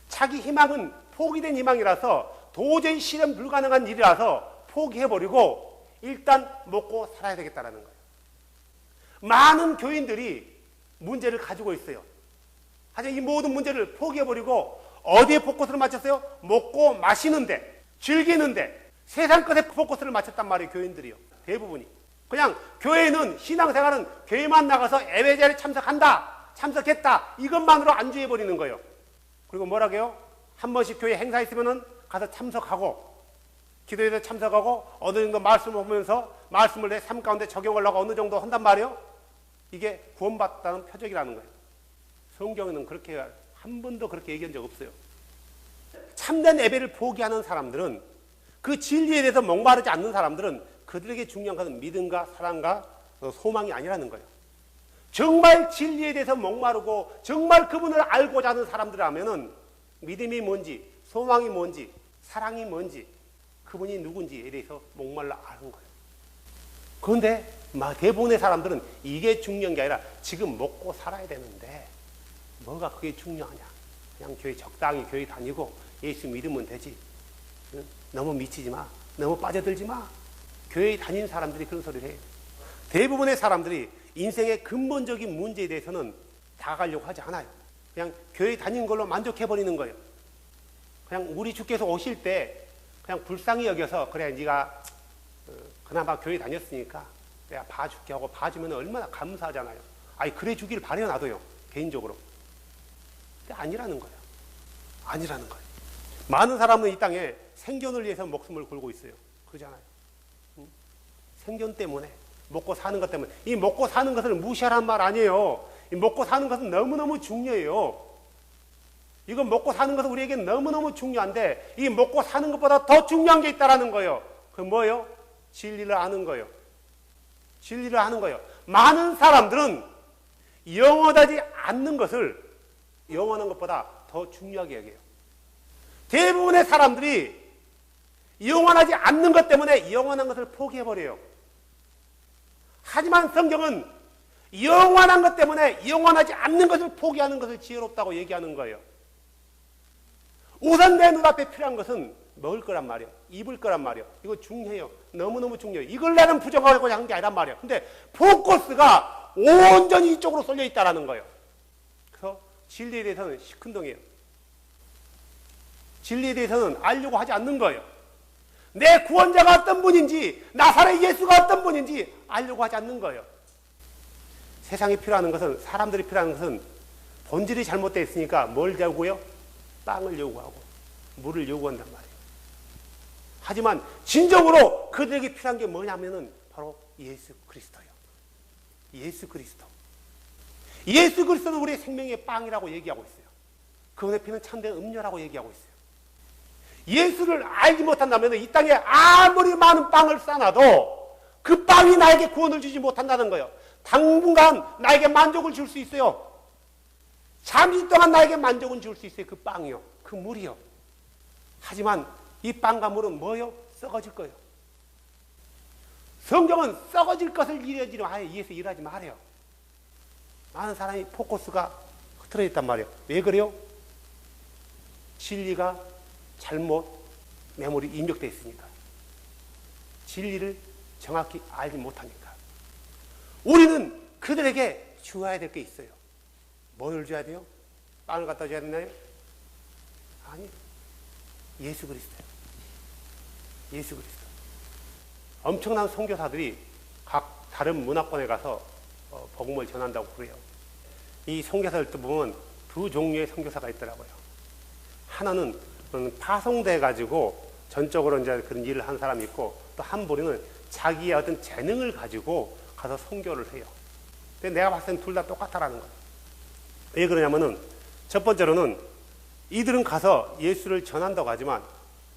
자기 희망은 포기된 희망이라서 도저히 실현 불가능한 일이라서 포기해버리고 일단 먹고 살아야 되겠다는 거예요. 많은 교인들이 문제를 가지고 있어요. 하지만 이 모든 문제를 포기해버리고 어디에 포커스를 맞췄어요? 먹고 마시는데, 즐기는데 세상 것에 포커스를 맞췄단 말이에요. 교인들이요. 대부분이. 그냥 교회는 신앙생활은 교회만 나가서 예배 자리에 참석한다, 참석했다 이것만으로 안주해버리는 거예요. 그리고 뭐라고요? 한 번씩 교회 행사 있으면은 가서 참석하고 기도회에 참석하고 어느 정도 말씀을 보면서 말씀을 내 삶 가운데 적용하려고 어느 정도 한단 말이에요. 이게 구원받다는 표적이라는 거예요. 성경에는 그렇게 한 번도 그렇게 얘기한 적 없어요. 참된 예배를 포기하는 사람들은 그 진리에 대해서 목마르지 않는 사람들은 그들에게 중요한 것은 믿음과 사랑과 소망이 아니라는 거예요. 정말 진리에 대해서 목마르고 정말 그분을 알고자 하는 사람들이라면은 믿음이 뭔지, 소망이 뭔지, 사랑이 뭔지, 그분이 누군지에 대해서 목말라 아는 거예요. 그런데 대부분의 사람들은 이게 중요한 게 아니라 지금 먹고 살아야 되는데 뭐가 그게 중요하냐. 그냥 교회 적당히 교회 다니고 예수 믿으면 되지. 너무 미치지 마. 너무 빠져들지 마. 교회에 다니는 사람들이 그런 소리를 해요. 대부분의 사람들이 인생의 근본적인 문제에 대해서는 다가가려고 하지 않아요. 그냥 교회 다니는 걸로 만족해버리는 거예요. 그냥 우리 주께서 오실 때 그냥 불쌍히 여겨서 그래 네가 그나마 교회 다녔으니까 내가 봐줄게 하고 봐주면 얼마나 감사하잖아요. 아니 그래 주길 바래요 나도요. 개인적으로. 근데 아니라는 거예요. 아니라는 거예요. 많은 사람은 이 땅에 생존을 위해서 목숨을 걸고 있어요. 그러잖아요. 생존 때문에 먹고 사는 것 때문에. 이 먹고 사는 것을 무시하란 말 아니에요. 이 먹고 사는 것은 너무너무 중요해요. 이거 먹고 사는 것은 우리에게 너무너무 중요한데 이 먹고 사는 것보다 더 중요한 게 있다라는 거예요. 그 뭐예요? 진리를 아는 거예요. 진리를 아는 거예요. 많은 사람들은 영원하지 않는 것을 영원한 것보다 더 중요하게 여겨요. 대부분의 사람들이 영원하지 않는 것 때문에 영원한 것을 포기해버려요. 하지만 성경은 영원한 것 때문에 영원하지 않는 것을 포기하는 것을 지혜롭다고 얘기하는 거예요. 우선 내 눈앞에 필요한 것은 먹을 거란 말이에요. 입을 거란 말이에요. 이거 중요해요. 너무너무 중요해요. 이걸 나는 부정하고자 하는 게 아니란 말이에요. 근데 포커스가 온전히 이쪽으로 쏠려 있다는 거예요. 그래서 진리에 대해서는 시큰둥해요. 진리에 대해서는 알려고 하지 않는 거예요. 내 구원자가 어떤 분인지, 나사렛 예수가 어떤 분인지 알려고 하지 않는 거예요. 세상에 필요한 것은, 사람들이 필요한 것은 본질이 잘못되어 있으니까 뭘 요구해요? 빵을 요구하고 물을 요구한단 말이에요. 하지만 진정으로 그들에게 필요한 게 뭐냐면은 바로 예수 그리스도예요. 예수 그리스도. 예수 그리스도는 우리의 생명의 빵이라고 얘기하고 있어요. 그분의 피는 참된 음료라고 얘기하고 있어요. 예수를 알지 못한다면 이 땅에 아무리 많은 빵을 쌓아놔도 그 빵이 나에게 구원을 주지 못한다는 거예요. 당분간 나에게 만족을 줄 수 있어요. 잠시 동안 나에게 만족은 줄 수 있어요. 그 빵이요. 그 물이요. 하지만 이 빵과 물은 뭐요? 썩어질 거예요. 성경은 썩어질 것을 이루어지려 하여 위해서 일하지 말아요. 많은 사람이 포커스가 흐트러져 있단 말이에요. 왜 그래요? 진리가 잘못 메모리 입력되어 있으니까. 진리를 정확히 알지 못하니까. 우리는 그들에게 주어야 될 게 있어요. 뭘 줘야 돼요? 빵을 갖다 줘야 되나요? 아니, 예수 그리스도요. 예수 그리스도. 엄청난 선교사들이 각 다른 문화권에 가서 복음을 전한다고 그래요. 이 선교사들 보면 두 종류의 선교사가 있더라고요. 하나는 파송돼 가지고 전적으로 이제 그런 일을 한 사람이 있고, 또 한 부류는 자기의 어떤 재능을 가지고 가서 선교를 해요. 근데 내가 봤을 때는 둘 다 똑같다라는 거예요. 왜 그러냐면은 첫 번째로는 이들은 가서 예수를 전한다고 하지만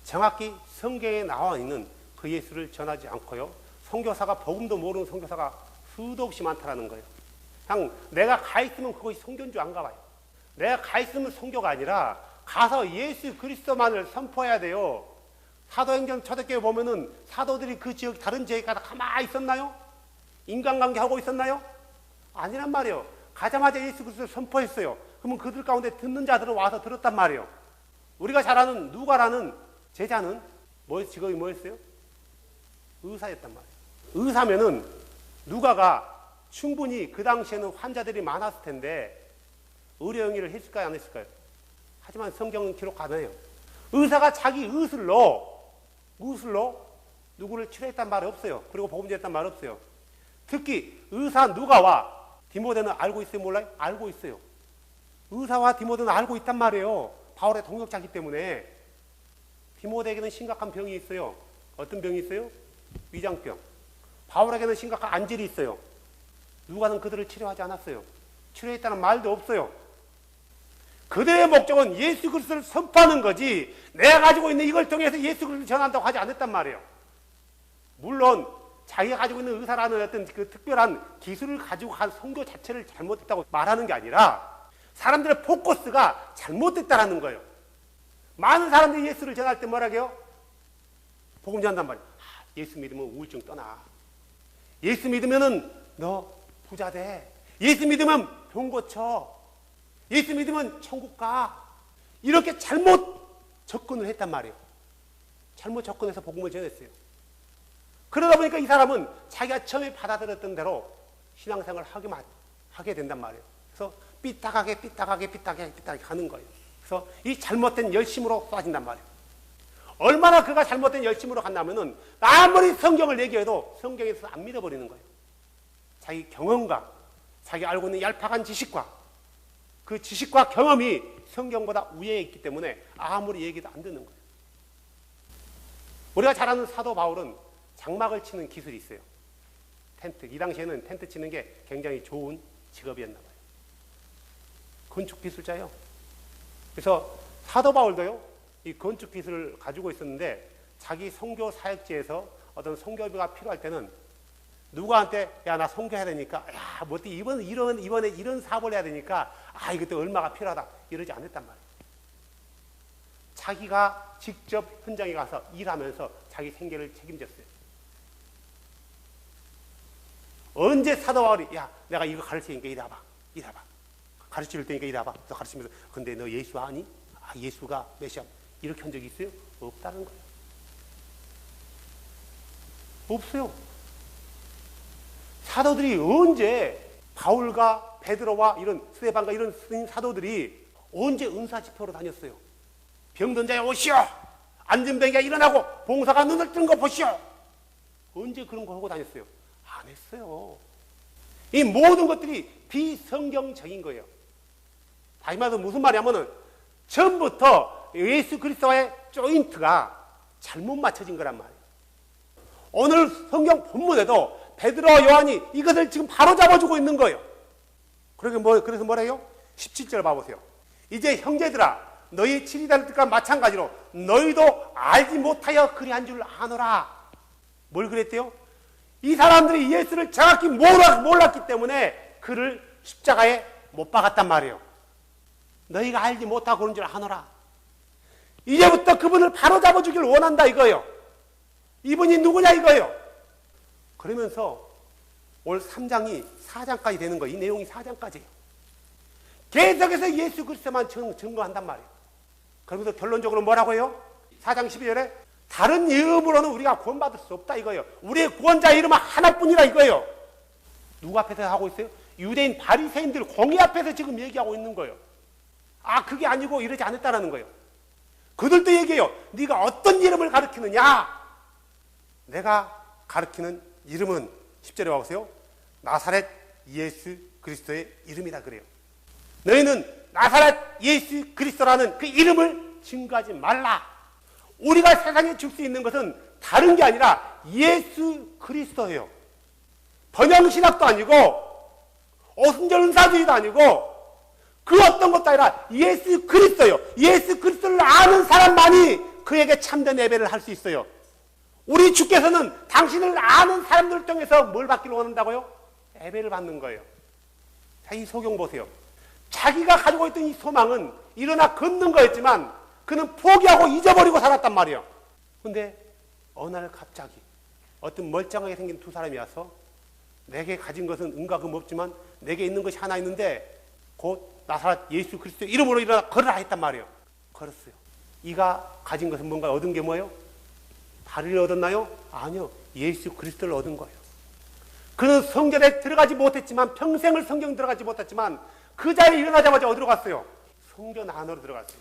정확히 성경에 나와 있는 그 예수를 전하지 않고요. 선교사가 복음도 모르는 선교사가 수도 없이 많다라는 거예요. 그냥 내가 가 있으면 그것이 선교인 줄 안 가봐요. 내가 가 있으면 선교가 아니라 가서 예수 그리스도만을 선포해야 돼요. 사도행전 초대교회 보면은 사도들이 그 지역 다른 지역에 가서 가만히 있었나요? 인간관계 하고 있었나요? 아니란 말이에요. 가자마자 예수 그리스도를 선포했어요. 그러면 그들 가운데 듣는 자들은 와서 들었단 말이에요. 우리가 잘 아는 누가라는 제자는 직업이 뭐였어요? 의사였단 말이에요. 의사면은 누가가 충분히 그 당시에는 환자들이 많았을 텐데 의료 행위를 했을까요? 안 했을까요? 하지만 성경은 기록 안 해요. 의사가 자기 의술로 누구를 치료했단 말이 없어요. 그리고 복음 전했단 말이 없어요. 특히 의사 누가와 디모데는 알고 있어요? 몰라요? 알고 있어요. 의사와 디모데는 알고 있단 말이에요. 바울의 동역자이기 때문에. 디모데에게는 심각한 병이 있어요. 어떤 병이 있어요? 위장병. 바울에게는 심각한 안질이 있어요. 누가는 그들을 치료하지 않았어요. 치료했다는 말도 없어요. 그들의 목적은 예수 그리스도를 선포하는 거지 내가 가지고 있는 이걸 통해서 예수 그리스도를 전한다고 하지 않았단 말이에요. 물론 자기가 가지고 있는 의사라는 어떤 그 특별한 기술을 가지고 간 선교 자체를 잘못했다고 말하는 게 아니라 사람들의 포커스가 잘못됐다라는 거예요. 많은 사람들이 예수를 전할 때 뭐라고 해요? 복음 전한단 말이에요. 예수 믿으면 우울증 떠나. 예수 믿으면 너 부자 돼. 예수 믿으면 병 고쳐. 예수 믿으면 천국 가. 이렇게 잘못 접근을 했단 말이에요. 잘못 접근해서 복음을 전했어요. 그러다 보니까 이 사람은 자기가 처음에 받아들였던 대로 신앙생활을 하게 된단 말이에요. 그래서 삐딱하게 가는 거예요. 그래서 이 잘못된 열심으로 빠진단 말이에요. 얼마나 그가 잘못된 열심으로 간다면은 아무리 성경을 얘기해도 성경에서 안 믿어버리는 거예요. 자기 경험과 자기 알고 있는 얄팍한 지식과 그 지식과 경험이 성경보다 위에 있기 때문에 아무리 얘기도 안 듣는 거예요. 우리가 잘 아는 사도 바울은 장막을 치는 기술이 있어요. 텐트. 이 당시에는 텐트 치는 게 굉장히 좋은 직업이었나 봐요. 건축 기술자예요. 그래서 사도 바울도요, 이 건축 기술을 가지고 있었는데 자기 선교 사역지에서 어떤 선교비가 필요할 때는 누구한테 야, 나 선교해야 되니까 야, 뭐 이번에 이런 사업을 해야 되니까 이것도 얼마가 필요하다 이러지 않았단 말이에요. 자기가 직접 현장에 가서 일하면서 자기 생계를 책임졌어요. 언제 사도 바울이 야, 내가 이거 가르치니까 이리 와봐. 가르칠 테니까 이리 와봐. 그래서 가르치면서 근데 너 예수 아니? 예수가 메시아. 이렇게 한 적이 있어요? 없다는 거예요. 없어요. 사도들이 언제 바울과 베드로와 이런 스데반과 이런 사도들이 언제 은사집회로 다녔어요? 병든 자야 오시오. 앉은 병이야 일어나고 봉사가 눈을 뜬 거 보시오. 언제 그런 거 하고 다녔어요? 안 했어요. 이 모든 것들이 비성경적인 거예요. 다시 말해서 무슨 말이냐면은 처음부터 예수 그리스도와의 조인트가 잘못 맞춰진 거란 말이에요. 오늘 성경 본문에도 베드로 요한이 이것을 지금 바로 잡아주고 있는 거예요. 그래서 뭐래요? 17절 봐보세요. 이제 형제들아 너희 치리다는 뜻과 마찬가지로 너희도 알지 못하여 그리한 줄 아노라. 뭘 그랬대요? 이 사람들이 예수를 정확히 몰랐기 때문에 그를 십자가에 못 박았단 말이에요. 너희가 알지 못하고 그런 줄 아노라. 이제부터 그분을 바로 잡아주길 원한다 이거예요. 이분이 누구냐 이거예요. 그러면서 올 3장이 4장까지 되는 거예요. 이 내용이 4장까지예요. 계속해서 예수 그리스도만 증거한단 말이에요. 그러면서 결론적으로 뭐라고 해요? 4장 12절에 다른 이름으로는 우리가 구원받을 수 없다 이거예요. 우리의 구원자 이름은 하나뿐이라 이거예요. 누구 앞에서 하고 있어요? 유대인 바리새인들 공의 앞에서 지금 얘기하고 있는 거예요. 그게 아니고 이러지 않았다는 거예요. 그들도 얘기해요. 네가 어떤 이름을 가르치느냐? 내가 가르치는 이름은 10절에 와보세요. 나사렛 예수 그리스도의 이름이다 그래요. 너희는 나사렛 예수 그리스도라는 그 이름을 증거하지 말라. 우리가 세상에 줄 수 있는 것은 다른 게 아니라 예수 그리스도예요. 번영신학도 아니고 오순절 은사주의도 아니고 그 어떤 것도 아니라 예수 그리스도예요. 예수 그리스도를 아는 사람만이 그에게 참된 예배를 할 수 있어요. 우리 주께서는 당신을 아는 사람들을 통해서 뭘 받기를 원한다고요? 예배를 받는 거예요. 자, 이 소경 보세요. 자기가 가지고 있던 이 소망은 일어나 걷는 거였지만 그는 포기하고 잊어버리고 살았단 말이에요. 근데 어느 날 갑자기 어떤 멀쩡하게 생긴 두 사람이 와서 내게 가진 것은 은과 금 없지만 내게 있는 것이 하나 있는데 곧 나사렛 예수 그리스도 이름으로 일어나 걸으라 했단 말이에요. 걸었어요. 이가 가진 것은 뭔가 얻은 게 뭐예요? 다리를 얻었나요? 아니요. 예수 그리스도를 얻은 거예요. 그는 성전에 들어가지 못했지만 평생을 성경 들어가지 못했지만 그 자리에 일어나자마자 어디로 갔어요? 성전 안으로 들어갔어요.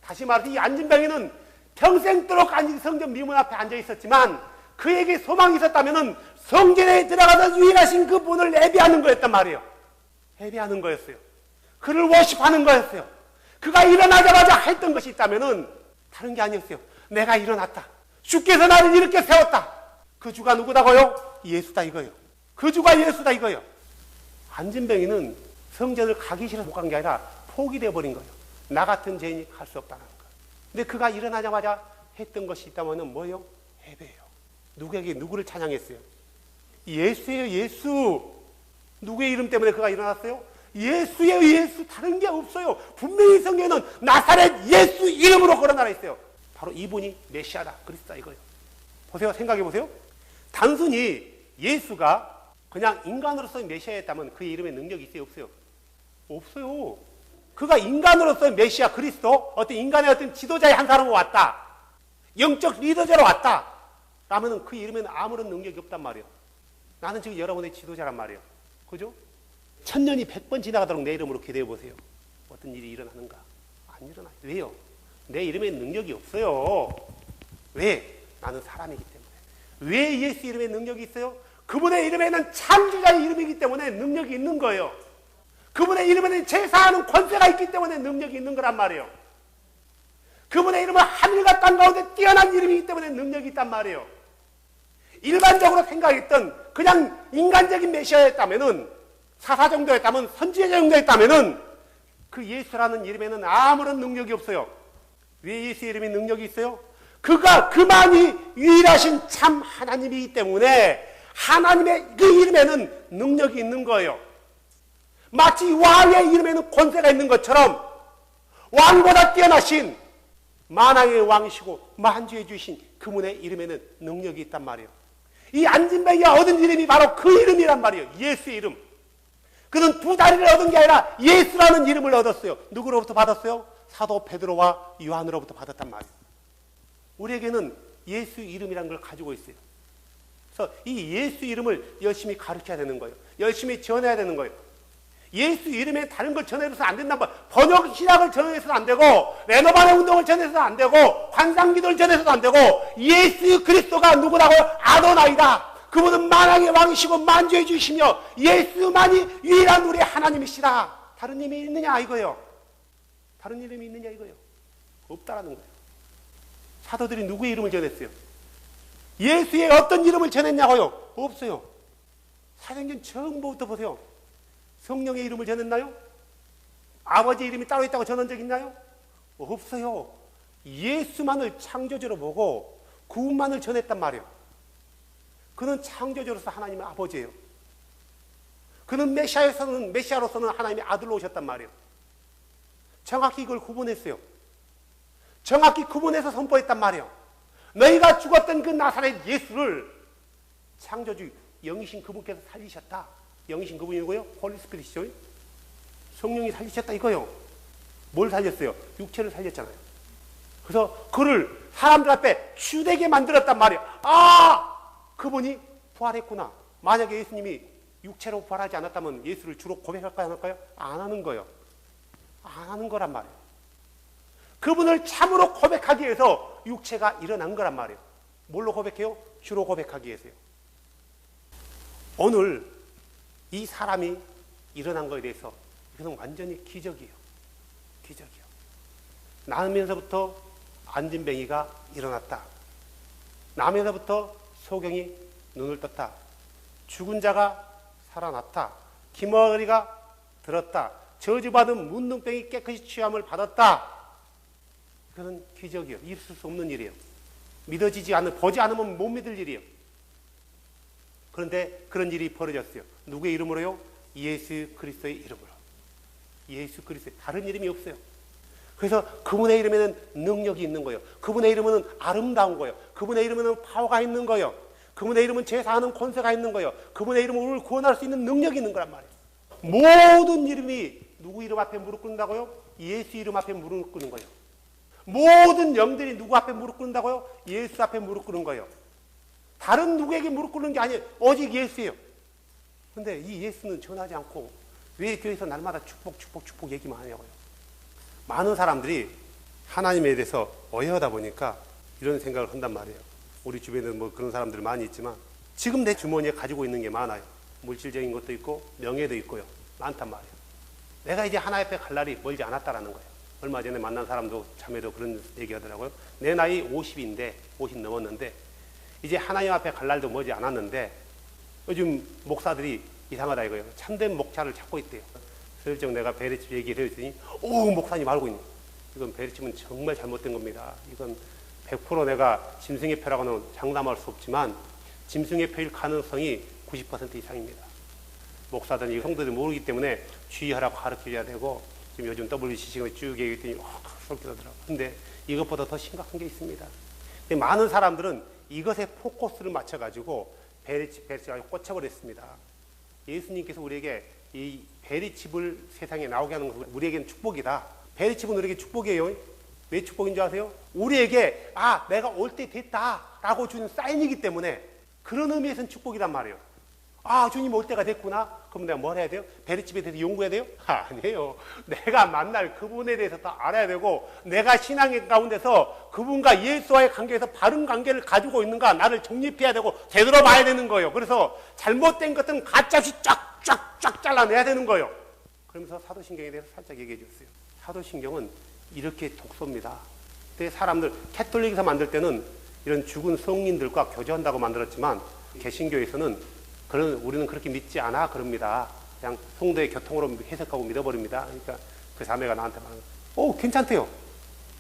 다시 말해서 이 안진병이는 평생도록 성전 미문 앞에 앉아 있었지만 그에게 소망이 있었다면 성전에 들어가서 유일하신 그 분을 예배하는 거였단 말이에요. 예배하는 거였어요. 그를 워십하는 거였어요. 그가 일어나자마자 했던 것이 있다면 다른 게 아니었어요. 내가 일어났다. 주께서 나를 이렇게 세웠다. 그 주가 누구다고요? 예수다 이거예요. 그 주가 예수다 이거예요. 안진병이는 성전을 가기 싫어서 못 간 게 아니라 포기되어 버린 거예요. 나 같은 죄인이 갈 수 없다는 거예요. 근데 그가 일어나자마자 했던 것이 있다면 뭐예요? 예배예요. 누구에게 누구를 찬양했어요? 예수예요. 예수. 누구의 이름 때문에 그가 일어났어요? 예수예요. 예수. 다른 게 없어요. 분명히 성경에는 나사렛 예수 이름으로 걸어놔 있어요. 바로 이분이 메시아다, 그리스도다 이거예요. 보세요. 생각해 보세요. 단순히 예수가 그냥 인간으로서의 메시아였다면 그의 이름에 능력이 있어요? 없어요? 없어요. 그가 인간으로서의 메시아 그리스도, 어떤 인간의 어떤 지도자의 한 사람으로 왔다, 영적 리더자로 왔다 라면 그 이름에는 아무런 능력이 없단 말이에요. 나는 지금 여러분의 지도자란 말이에요. 그죠? 1000년이 100번 지나가도록 내 이름으로 기대해 보세요. 어떤 일이 일어나는가? 안 일어나요. 왜요? 내 이름에 능력이 없어요. 왜? 나는 사람이기 때문에. 왜 예수 이름에 능력이 있어요? 그분의 이름에는 창조자의 이름이기 때문에 능력이 있는 거예요. 그분의 이름에는 제사하는 권세가 있기 때문에 능력이 있는 거란 말이에요. 그분의 이름은 하늘과 땅 가운데 뛰어난 이름이기 때문에 능력이 있단 말이에요. 일반적으로 생각했던 그냥 인간적인 메시아였다면은, 사사 정도였다면, 선지자 정도였다면은 그 예수라는 이름에는 아무런 능력이 없어요. 왜 예수 이름에 능력이 있어요? 그가 그만이 유일하신 참 하나님이기 때문에 하나님의 그 이름에는 능력이 있는 거예요. 마치 왕의 이름에는 권세가 있는 것처럼 왕보다 뛰어나신 만왕의 왕이시고 만주해 주신 그분의 이름에는 능력이 있단 말이에요. 이 안진뱅이가 얻은 이름이 바로 그 이름이란 말이에요. 예수의 이름. 그는 두 다리를 얻은 게 아니라 예수라는 이름을 얻었어요. 누구로부터 받았어요? 사도 베드로와 요한으로부터 받았단 말이에요. 우리에게는 예수 이름이라는 걸 가지고 있어요. 그래서 이 예수 이름을 열심히 가르쳐야 되는 거예요. 열심히 전해야 되는 거예요. 예수 이름에 다른 걸 전해서는 안 된단 말이에요. 번역 신학을 전해서는 안 되고, 레노바네 운동을 전해서는 안 되고, 환상기도를 전해서도 안 되고, 예수 그리스도가 누구라고? 아도나이다. 그분은 만왕의 왕이시고 만주해 주시며 예수만이 유일한 우리 하나님이시다. 다른 이름이 있느냐 이거예요. 다른 이름이 있느냐 이거예요. 없다라는 거예요. 사도들이 누구의 이름을 전했어요? 예수의 어떤 이름을 전했냐고요? 없어요. 사도행전 처음부터 보세요. 성령의 이름을 전했나요? 아버지 이름이 따로 있다고 전한 적 있나요? 없어요. 예수만을 창조주로 보고 그분만을 전했단 말이에요. 그는 창조주로서 하나님의 아버지예요. 그는 메시아로서는 하나님의 아들로 오셨단 말이에요. 정확히 이걸 구분했어요. 정확히 구분해서 선포했단 말이에요. 너희가 죽었던 그 나사렛 예수를 창조주 영이신 그분께서 살리셨다. 영이신 그분이고요. 홀리 스피릿이죠. 성령이 살리셨다 이거요. 뭘 살렸어요? 육체를 살렸잖아요. 그래서 그를 사람들 앞에 주되게 만들었단 말이에요. 아! 그분이 부활했구나. 만약에 예수님이 육체로 부활하지 않았다면 예수를 주로 고백할까요? 안 할까요? 안 하는 거예요. 안 하는 거란 말이에요. 그분을 참으로 고백하기 위해서 육체가 일어난 거란 말이에요. 뭘로 고백해요? 주로 고백하기 위해서요. 오늘 이 사람이 일어난 거에 대해서 이것은 완전히 기적이에요. 기적이요. 나면서부터 안진뱅이가 일어났다. 나면서부터 소경이 눈을 떴다. 죽은 자가 살아났다. 기머리가 들었다. 저주받은 문둥병이 깨끗이 취함을 받았다. 이것은 기적이에요. 있을 수 없는 일이에요. 믿어지지 않는, 보지 않으면 못 믿을 일이에요. 그런데 그런 일이 벌어졌어요. 누구의 이름으로요? 예수 그리스도의 이름으로. 예수 그리스도의 다른 이름이 없어요. 그래서 그분의 이름에는 능력이 있는 거예요. 그분의 이름은 아름다운 거예요. 그분의 이름에는 파워가 있는 거예요. 그분의 이름은 제사하는 권세가 있는 거예요. 그분의 이름은 우리를 구원할 수 있는 능력이 있는 거란 말이에요. 모든 이름이 누구 이름 앞에 무릎 꿇는다고요? 예수 이름 앞에 무릎 꿇는 거예요. 모든 영들이 누구 앞에 무릎 꿇는다고요? 예수 앞에 무릎 꿇는 거예요. 다른 누구에게 무릎 꿇는 게 아니에요. 오직 예수예요. 그런데 이 예수는 전하지 않고 왜 교회에서 날마다 축복 얘기만 하냐고요. 많은 사람들이 하나님에 대해서 오해하다 보니까 이런 생각을 한단 말이에요. 우리 주변에는 뭐 그런 사람들 많이 있지만 지금 내 주머니에 가지고 있는 게 많아요. 물질적인 것도 있고 명예도 있고요. 많단 말이에요. 내가 이제 하나님 앞에 갈 날이 멀지 않았다라는 거예요. 얼마 전에 만난 사람도 자매도 그런 얘기하더라고요. 내 나이 50인데 50 넘었는데 이제 하나님 앞에 갈 날도 멀지 않았는데 요즘 목사들이 이상하다 이거예요. 참된 목자를 찾고 있대요. 슬쩍 내가 베레집 얘기를 했더니 오 목사님 알고 있네. 이건 베리칩은 정말 잘못된 겁니다. 이건 100% 내가 짐승의 표라고는 장담할 수 없지만 짐승의 표일 가능성이 90% 이상입니다. 목사들이 성도들이 모르기 때문에 주의하라고 가르쳐줘야 되고, 지금 요즘 WCC가 쭉 얘기했더니 솔깃하더라고요. 근데 이것보다 더 심각한 게 있습니다. 근데 많은 사람들은 이것에 포커스를 맞춰가지고 베리칩에 꽂혀버렸습니다. 예수님께서 우리에게 이 베리칩을 세상에 나오게 하는 것은 우리에게는 축복이다. 베리칩은 우리에게 축복이에요. 왜 축복인 줄 아세요? 우리에게 내가 올 때 됐다라고 주는 사인이기 때문에 그런 의미에서는 축복이란 말이에요. 주님 올 때가 됐구나. 그럼 내가 뭘 해야 돼요? 베리칩에 대해서 연구해야 돼요? 아니에요. 내가 만날 그분에 대해서 다 알아야 되고, 내가 신앙의 가운데서 그분과 예수와의 관계에서 바른 관계를 가지고 있는가 나를 정립해야 되고 되돌아봐야 되는 거예요. 그래서 잘못된 것들은 가짜없이 쫙쫙쫙 잘라내야 되는 거예요. 그러면서 사도신경에 대해서 살짝 얘기해 줬어요. 사도신경은 이렇게 독소입니다. 근데 사람들 캐톨릭에서 만들 때는 이런 죽은 성인들과 교제한다고 만들었지만 개신교에서는 우리는 그렇게 믿지 않아 그럽니다. 그냥 성도의 교통으로 해석하고 믿어버립니다. 그러니까 그 자매가 나한테 말하는 괜찮대요.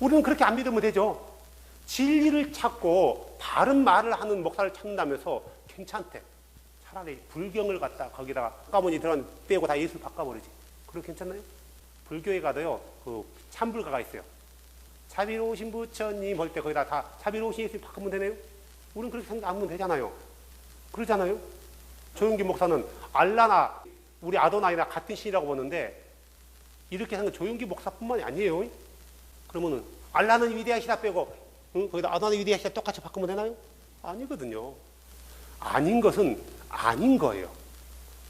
우리는 그렇게 안 믿으면 되죠. 진리를 찾고 바른 말을 하는 목사를 찾는다면서 괜찮대. 차라리 불경을 갖다 거기다가 까머니 들어간 빼고 다 예수를 바꿔버리지. 그럼 괜찮나요? 불교에 가도요, 그 참불가가 있어요. 자비로우신 부처님 할 때 거기다 다 자비로우신 예수를 바꾸면 되나요? 우리는 그렇게 생각하면 되잖아요. 그러잖아요? 조용기 목사는 알라나 우리 아도나이나 같은 신이라고 보는데, 이렇게 하는 건 조용기 목사뿐만이 아니에요. 그러면은 알라는 위대하시다 빼고 거기다 아도나는 위대하시다 똑같이 바꾸면 되나요? 아니거든요. 아닌 것은 아닌 거예요.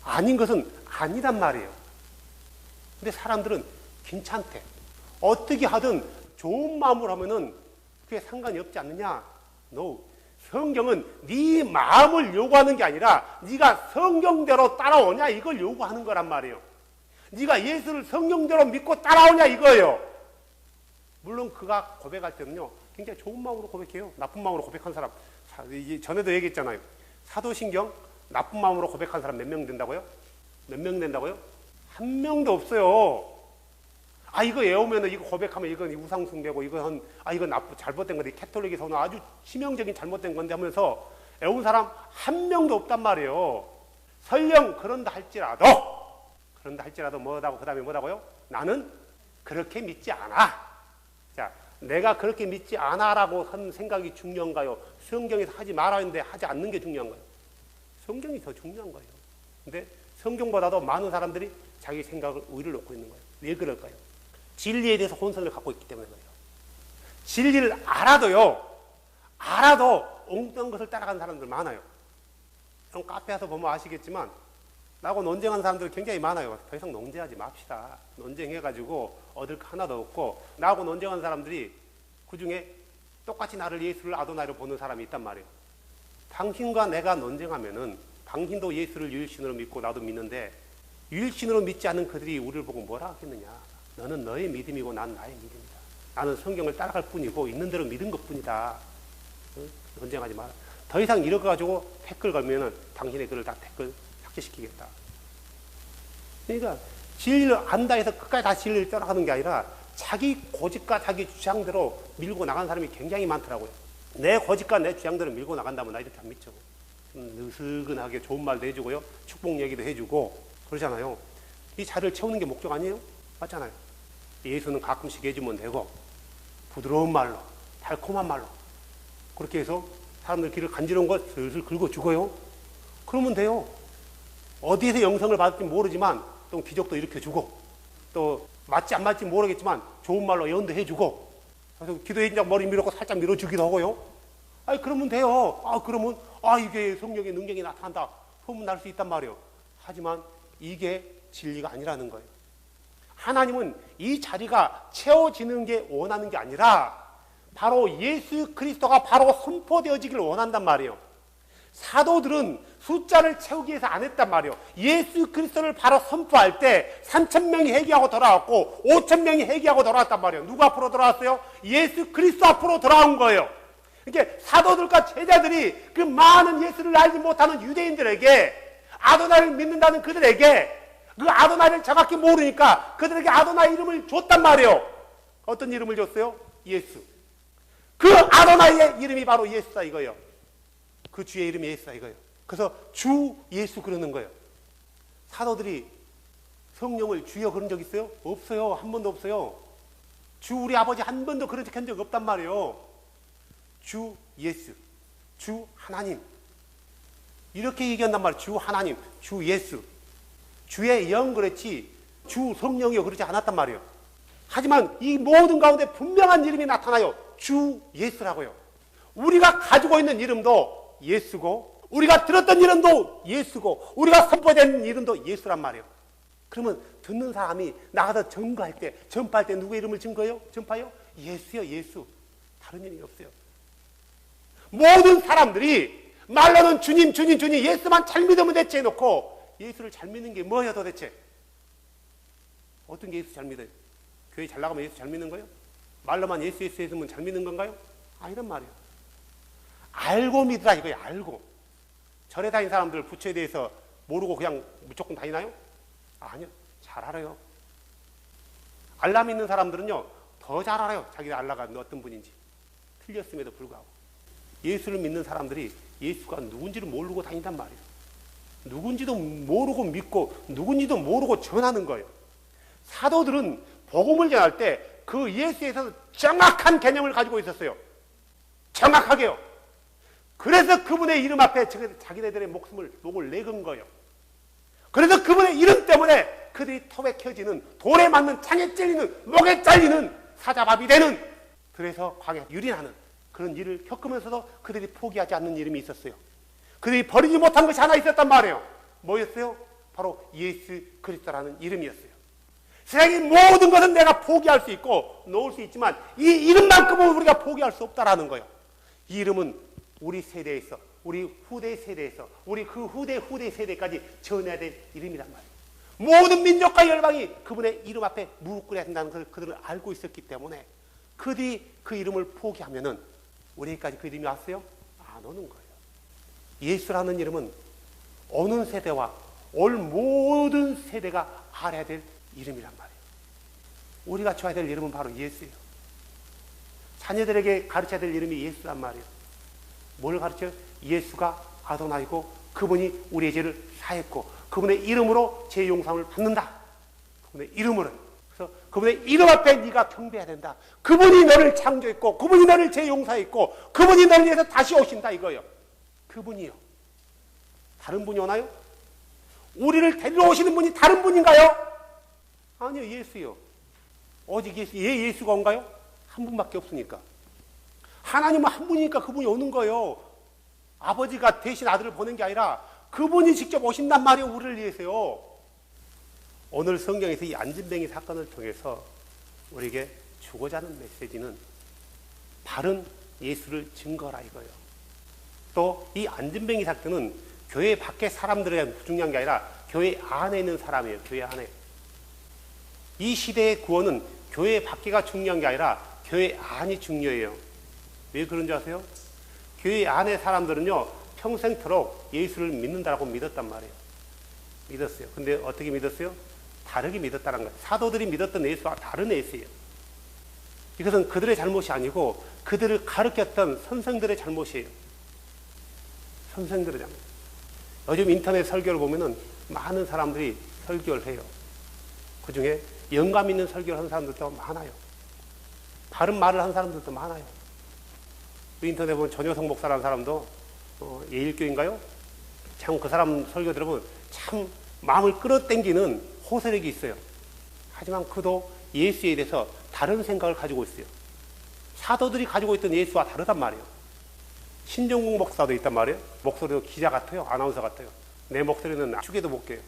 아닌 것은 아니란 말이에요. 근데 사람들은 괜찮대. 어떻게 하든 좋은 마음으로 하면은 그게 상관이 없지 않느냐? No. 성경은 네 마음을 요구하는 게 아니라 네가 성경대로 따라오냐 이걸 요구하는 거란 말이에요. 네가 예수를 성경대로 믿고 따라오냐 이거예요. 물론 그가 고백할 때는요, 굉장히 좋은 마음으로 고백해요. 나쁜 마음으로 고백한 사람, 전에도 얘기했잖아요. 사도신경 나쁜 마음으로 고백한 사람 몇 명 된다고요? 몇 명 된다고요? 한 명도 없어요. 이거 외우면 이거 고백하면 이건 우상숭배고 이건 잘못된 건데, 캐톨릭에서는 아주 치명적인 잘못된 건데 하면서 외운 사람 한 명도 없단 말이에요. 설령 그런다 할지라도 뭐라고, 그 다음에 뭐라고요? 나는 그렇게 믿지 않아. 자, 내가 그렇게 믿지 않아라고 하는 생각이 중요한가요? 성경에서 하지 말아야 하는데 하지 않는 게 중요한가요? 성경이 더 중요한 거예요. 근데 성경보다도 많은 사람들이 자기 생각을 의를 놓고 있는 거예요. 왜 그럴까요? 진리에 대해서 혼선을 갖고 있기 때문에 그래요. 진리를 알아도 엉뚱한 것을 따라가는 사람들 많아요. 형 카페 와서 보면 아시겠지만 나하고 논쟁하는 사람들 굉장히 많아요. 더 이상 논쟁하지 맙시다. 논쟁해가지고 얻을 거 하나도 없고, 나하고 논쟁하는 사람들이 그중에 똑같이 나를 예수를 아도나이로 보는 사람이 있단 말이에요. 당신과 내가 논쟁하면은 당신도 예수를 유일신으로 믿고 나도 믿는데, 유일신으로 믿지 않는 그들이 우리를 보고 뭐라 하겠느냐. 너는 너의 믿음이고 난 나의 믿음이다. 나는 성경을 따라갈 뿐이고 있는 대로 믿은 것뿐이다. 논쟁하지 마라. 더 이상 이렇게 가지고 댓글 걸면은 당신의 글을 다 댓글 삭제시키겠다. 그러니까 진리를 안다 해서 끝까지 다 진리를 따라가는 게 아니라 자기 고집과 자기 주장대로 밀고 나가는 사람이 굉장히 많더라고요. 내 고집과 내 주장대로 밀고 나간다면 나 이렇게 안 믿죠. 느슨하게 좋은 말도 해주고요, 축복 얘기도 해주고 그러잖아요. 이 자리를 채우는 게 목적 아니에요? 맞잖아요. 예수는 가끔씩 해주면 되고, 부드러운 말로, 달콤한 말로 그렇게 해서 사람들 길을 간지러운 거 슬슬 긁어주고요. 그러면 돼요. 어디에서 영성을 받을지 모르지만 또 기적도 일으켜주고, 또 맞지 안 맞지 모르겠지만 좋은 말로 예언도 해주고, 그래서 기도해준다고 머리 밀었고 살짝 밀어주기도 하고요. 그러면 돼요. 그러면 이게 성령의 능력이 나타난다, 소문날 수 있단 말이에요. 하지만 이게 진리가 아니라는 거예요. 하나님은 이 자리가 채워지는 게 원하는 게 아니라 바로 예수 그리스도가 바로 선포되어지기를 원한단 말이에요. 사도들은 숫자를 채우기 위해서 안 했단 말이에요. 예수 그리스도를 바로 선포할 때 3,000명이 회개하고 돌아왔고 5,000명이 회개하고 돌아왔단 말이에요. 누구 앞으로 돌아왔어요? 예수 그리스도 앞으로 돌아온 거예요. 이렇게 사도들과 제자들이 그 많은 예수를 알지 못하는 유대인들에게, 아도나이를 믿는다는 그들에게 그 아도나이를 정확히 모르니까 그들에게 아도나이 이름을 줬단 말이에요. 어떤 이름을 줬어요? 예수. 그 아도나이의 이름이 바로 예수다 이거예요. 그 주의 이름이 예수다 이거예요. 그래서 주 예수 그러는 거예요. 사도들이 성령을 주여 그런 적 있어요? 없어요. 한 번도 없어요. 주 우리 아버지 한 번도 그런 적 한 적 없단 말이에요. 주 예수, 주 하나님 이렇게 얘기한단 말이에요. 주 하나님, 주 예수, 주의 영 그렇지 주 성령이요 그렇지 않았단 말이에요. 하지만 이 모든 가운데 분명한 이름이 나타나요. 주 예수라고요. 우리가 가지고 있는 이름도 예수고 우리가 들었던 이름도 예수고 우리가 선포된 이름도 예수란 말이에요. 그러면 듣는 사람이 나가서 전파할 때 누구의 이름을 전파해요? 예수요, 예수. 다른 이름이 없어요. 모든 사람들이 말로는 주님, 주님, 주님, 예수만 잘 믿으면 됐지 해놓고 예수를 잘 믿는 게 뭐예요 도대체? 어떤 게 예수 잘 믿어요? 교회 잘 나가면 예수 잘 믿는 거예요? 말로만 예수, 예수 했으면 잘 믿는 건가요? 아니란 말이에요. 알고 믿으라 이거예요, 알고. 절에 다니는 사람들 부처에 대해서 모르고 그냥 무조건 다니나요? 아니요. 잘 알아요. 알라 믿는 사람들은요, 더 잘 알아요. 자기 알라가 어떤 분인지. 틀렸음에도 불구하고. 예수를 믿는 사람들이 예수가 누군지를 모르고 다닌단 말이에요. 누군지도 모르고 믿고, 누군지도 모르고 전하는 거예요. 사도들은 복음을 전할 때 그 예수에 서 정확한 개념을 가지고 있었어요. 정확하게요. 그래서 그분의 이름 앞에 자기네들의 목을 내건 거예요. 그래서 그분의 이름 때문에 그들이 톱에 켜지는, 돌에 맞는, 창에 찔리는, 목에 잘리는 사자밥이 되는, 그래서 광야에 유린하는 그런 일을 겪으면서도 그들이 포기하지 않는 이름이 있었어요. 그들이 버리지 못한 것이 하나 있었단 말이에요. 뭐였어요? 바로 예수 그리스도라는 이름이었어요. 세상의 모든 것은 내가 포기할 수 있고 놓을 수 있지만 이 이름만큼은 우리가 포기할 수 없다라는 거예요. 이 이름은 우리 세대에서, 우리 후대 세대에서, 우리 그 후대 세대까지 전해야 될 이름이란 말이에요. 모든 민족과 열방이 그분의 이름 앞에 무릎 꿇어야 된다는 것을 그들을 알고 있었기 때문에 그들이 그 이름을 포기하면은 우리에게까지 그 이름이 왔어요? 안 오는 거예요. 예수라는 이름은 오는 세대와 올 모든 세대가 알아야 될 이름이란 말이에요. 우리가 줘야 될 이름은 바로 예수예요. 자녀들에게 가르쳐야 될 이름이 예수란 말이에요. 뭘 가르쳐요? 예수가 아도나이고 그분이 우리의 죄를 사했고 그분의 이름으로 죄 용서를 받는다. 그분의 이름으로. 그래서 그분의 이름 앞에 네가 경배해야 된다. 그분이 너를 창조했고 그분이 너를 죄 용서했고 그분이 너를 위해서 다시 오신다 이거예요. 그분이요. 다른 분이 오나요? 우리를 데리러 오시는 분이 다른 분인가요? 아니요, 예수요. 오직 예수. 예수가 온가요? 한 분밖에 없으니까. 하나님은 한 분이니까 그분이 오는 거예요. 아버지가 대신 아들을 보낸 게 아니라 그분이 직접 오신단 말이에요. 우리를 위해서요. 오늘 성경에서 이 안진뱅이 사건을 통해서 우리에게 주고자 하는 메시지는 바른 예수를 증거라 이거예요. 또 이 안진뱅이 사건은 교회 밖에 사람들에 중요한 게 아니라 교회 안에 있는 사람이에요. 교회 안에. 이 시대의 구원은 교회 밖에가 중요한 게 아니라 교회 안이 중요해요. 왜 그런 줄 아세요? 교회 안의 사람들은요, 평생토록 예수를 믿는다고 믿었단 말이에요. 믿었어요. 근데 어떻게 믿었어요? 다르게 믿었다는 거예요. 사도들이 믿었던 예수와 다른 예수예요. 이것은 그들의 잘못이 아니고 그들을 가르쳤던 선생들의 잘못이에요. 선생들의 잘못. 요즘 인터넷 설교를 보면은 많은 사람들이 설교를 해요. 그 중에 영감 있는 설교를 하는 사람들도 많아요. 바른 말을 하는 사람들도 많아요. 인터넷에 보면 전효성 목사라는 사람도 예일교인가요? 참 그 사람 설교 들어보면 참 마음을 끌어당기는 호소력이 있어요. 하지만 그도 예수에 대해서 다른 생각을 가지고 있어요. 사도들이 가지고 있던 예수와 다르단 말이에요. 신정국 목사도 있단 말이에요. 목소리도 기자 같아요. 아나운서 같아요. 내 목소리는 죽여도 못 깨요.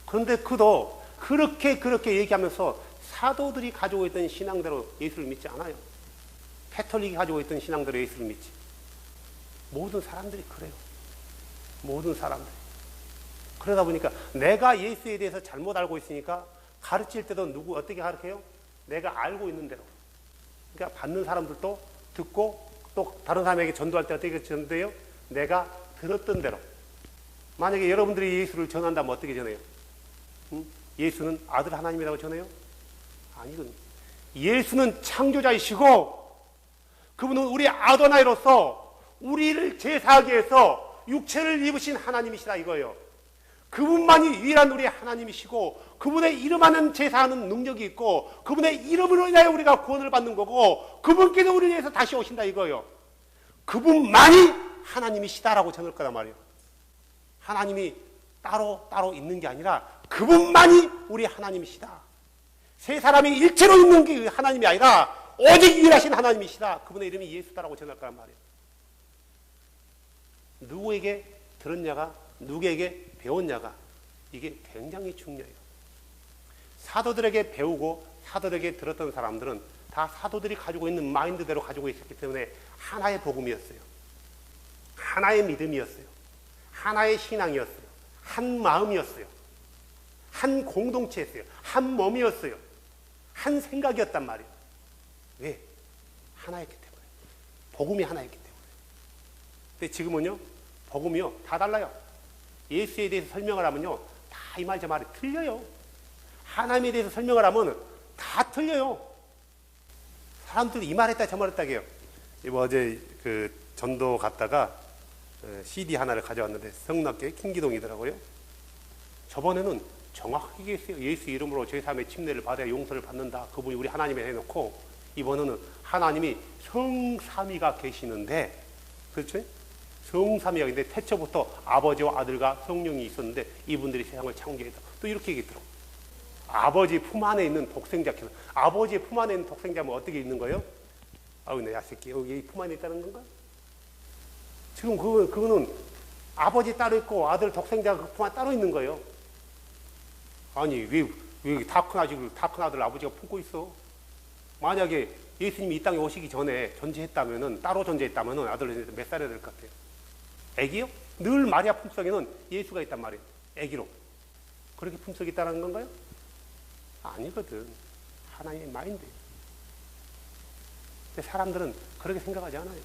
그런데 그도 그렇게 얘기하면서 사도들이 가지고 있던 신앙대로 예수를 믿지 않아요. 캐톨릭이 가지고 있던 신앙대로 예수를 믿지. 모든 사람들이 그래요. 모든 사람들. 그러다 보니까 내가 예수에 대해서 잘못 알고 있으니까 가르칠 때도 어떻게 가르쳐요? 내가 알고 있는 대로. 그러니까 받는 사람들도 듣고 또 다른 사람에게 전도할 때 어떻게 전도해요? 내가 들었던 대로. 만약에 여러분들이 예수를 전한다면 어떻게 전해요? 예수는 아들 하나님이라고 전해요? 아니거든요. 예수는 창조자이시고 그분은 우리 아도나이로서 우리를 제사하기 위해서 육체를 입으신 하나님이시다 이거예요. 그분만이 유일한 우리 하나님이시고 그분의 이름 하는 제사하는 능력이 있고 그분의 이름으로 인하여 우리가 구원을 받는 거고 그분께서 우리를 위해서 다시 오신다 이거예요. 그분만이 하나님이시다라고 전할 거란 말이에요. 하나님이 따로 있는 게 아니라 그분만이 우리 하나님이시다. 세 사람이 일체로 있는 게 하나님이 아니라 오직 유일하신 하나님이시다. 그분의 이름이 예수다라고 전할 거란 말이에요. 누구에게 들었냐가 누구에게 배웠냐가 이게 굉장히 중요해요. 사도들에게 배우고 사도들에게 들었던 사람들은 다 사도들이 가지고 있는 마인드대로 가지고 있었기 때문에 하나의 복음이었어요. 하나의 믿음이었어요. 하나의 신앙이었어요. 한 마음이었어요. 한 공동체였어요. 한 몸이었어요. 한 생각이었단 말이에요. 왜? 하나였기 때문에. 복음이 하나였기 때문에. 근데 지금은요, 복음이요, 다 달라요. 예수에 대해서 설명을 하면요, 다 이 말 저 말이 틀려요. 하나님에 대해서 설명을 하면 다 틀려요. 사람들이 이 말 했다 저 말 했다 해요. 이거 어제 그 전도 갔다가 CD 하나를 가져왔는데 성락교회 킹기동이더라고요. 저번에는 정확하게 얘기했어요. 예수 이름으로 제3의 침례를 받아야 용서를 받는다. 그분이 우리 하나님에 해놓고 이번에는 하나님이 성삼위가 계시는데 그렇죠? 성삼위가 근데 태초부터 아버지와 아들과 성령이 있었는데 이분들이 세상을 창조했다. 또 이렇게 얘기했더라고요. 아버지 품 안에 있는 독생자, 아버지의 품 안에 있는 독생자면 어떻게 있는 거예요? 아우 내 야새끼 여기 품 안에 있다는 건가? 지금 그거는 아버지 따로 있고 아들 독생자 그 품 안에 따로 있는 거예요. 아니 왜 다 큰 아들 아버지가 품고 있어? 만약에 예수님이 이 땅에 오시기 전에 존재했다면은 따로 존재했다면은 아들 몇 살이야 될 것 같아요? 애기요? 늘 마리아 품속에는 예수가 있단 말이에요. 애기로. 그렇게 품속이 있다는 건가요? 아니거든. 하나님의 마인드예요. 근데 사람들은 그렇게 생각하지 않아요.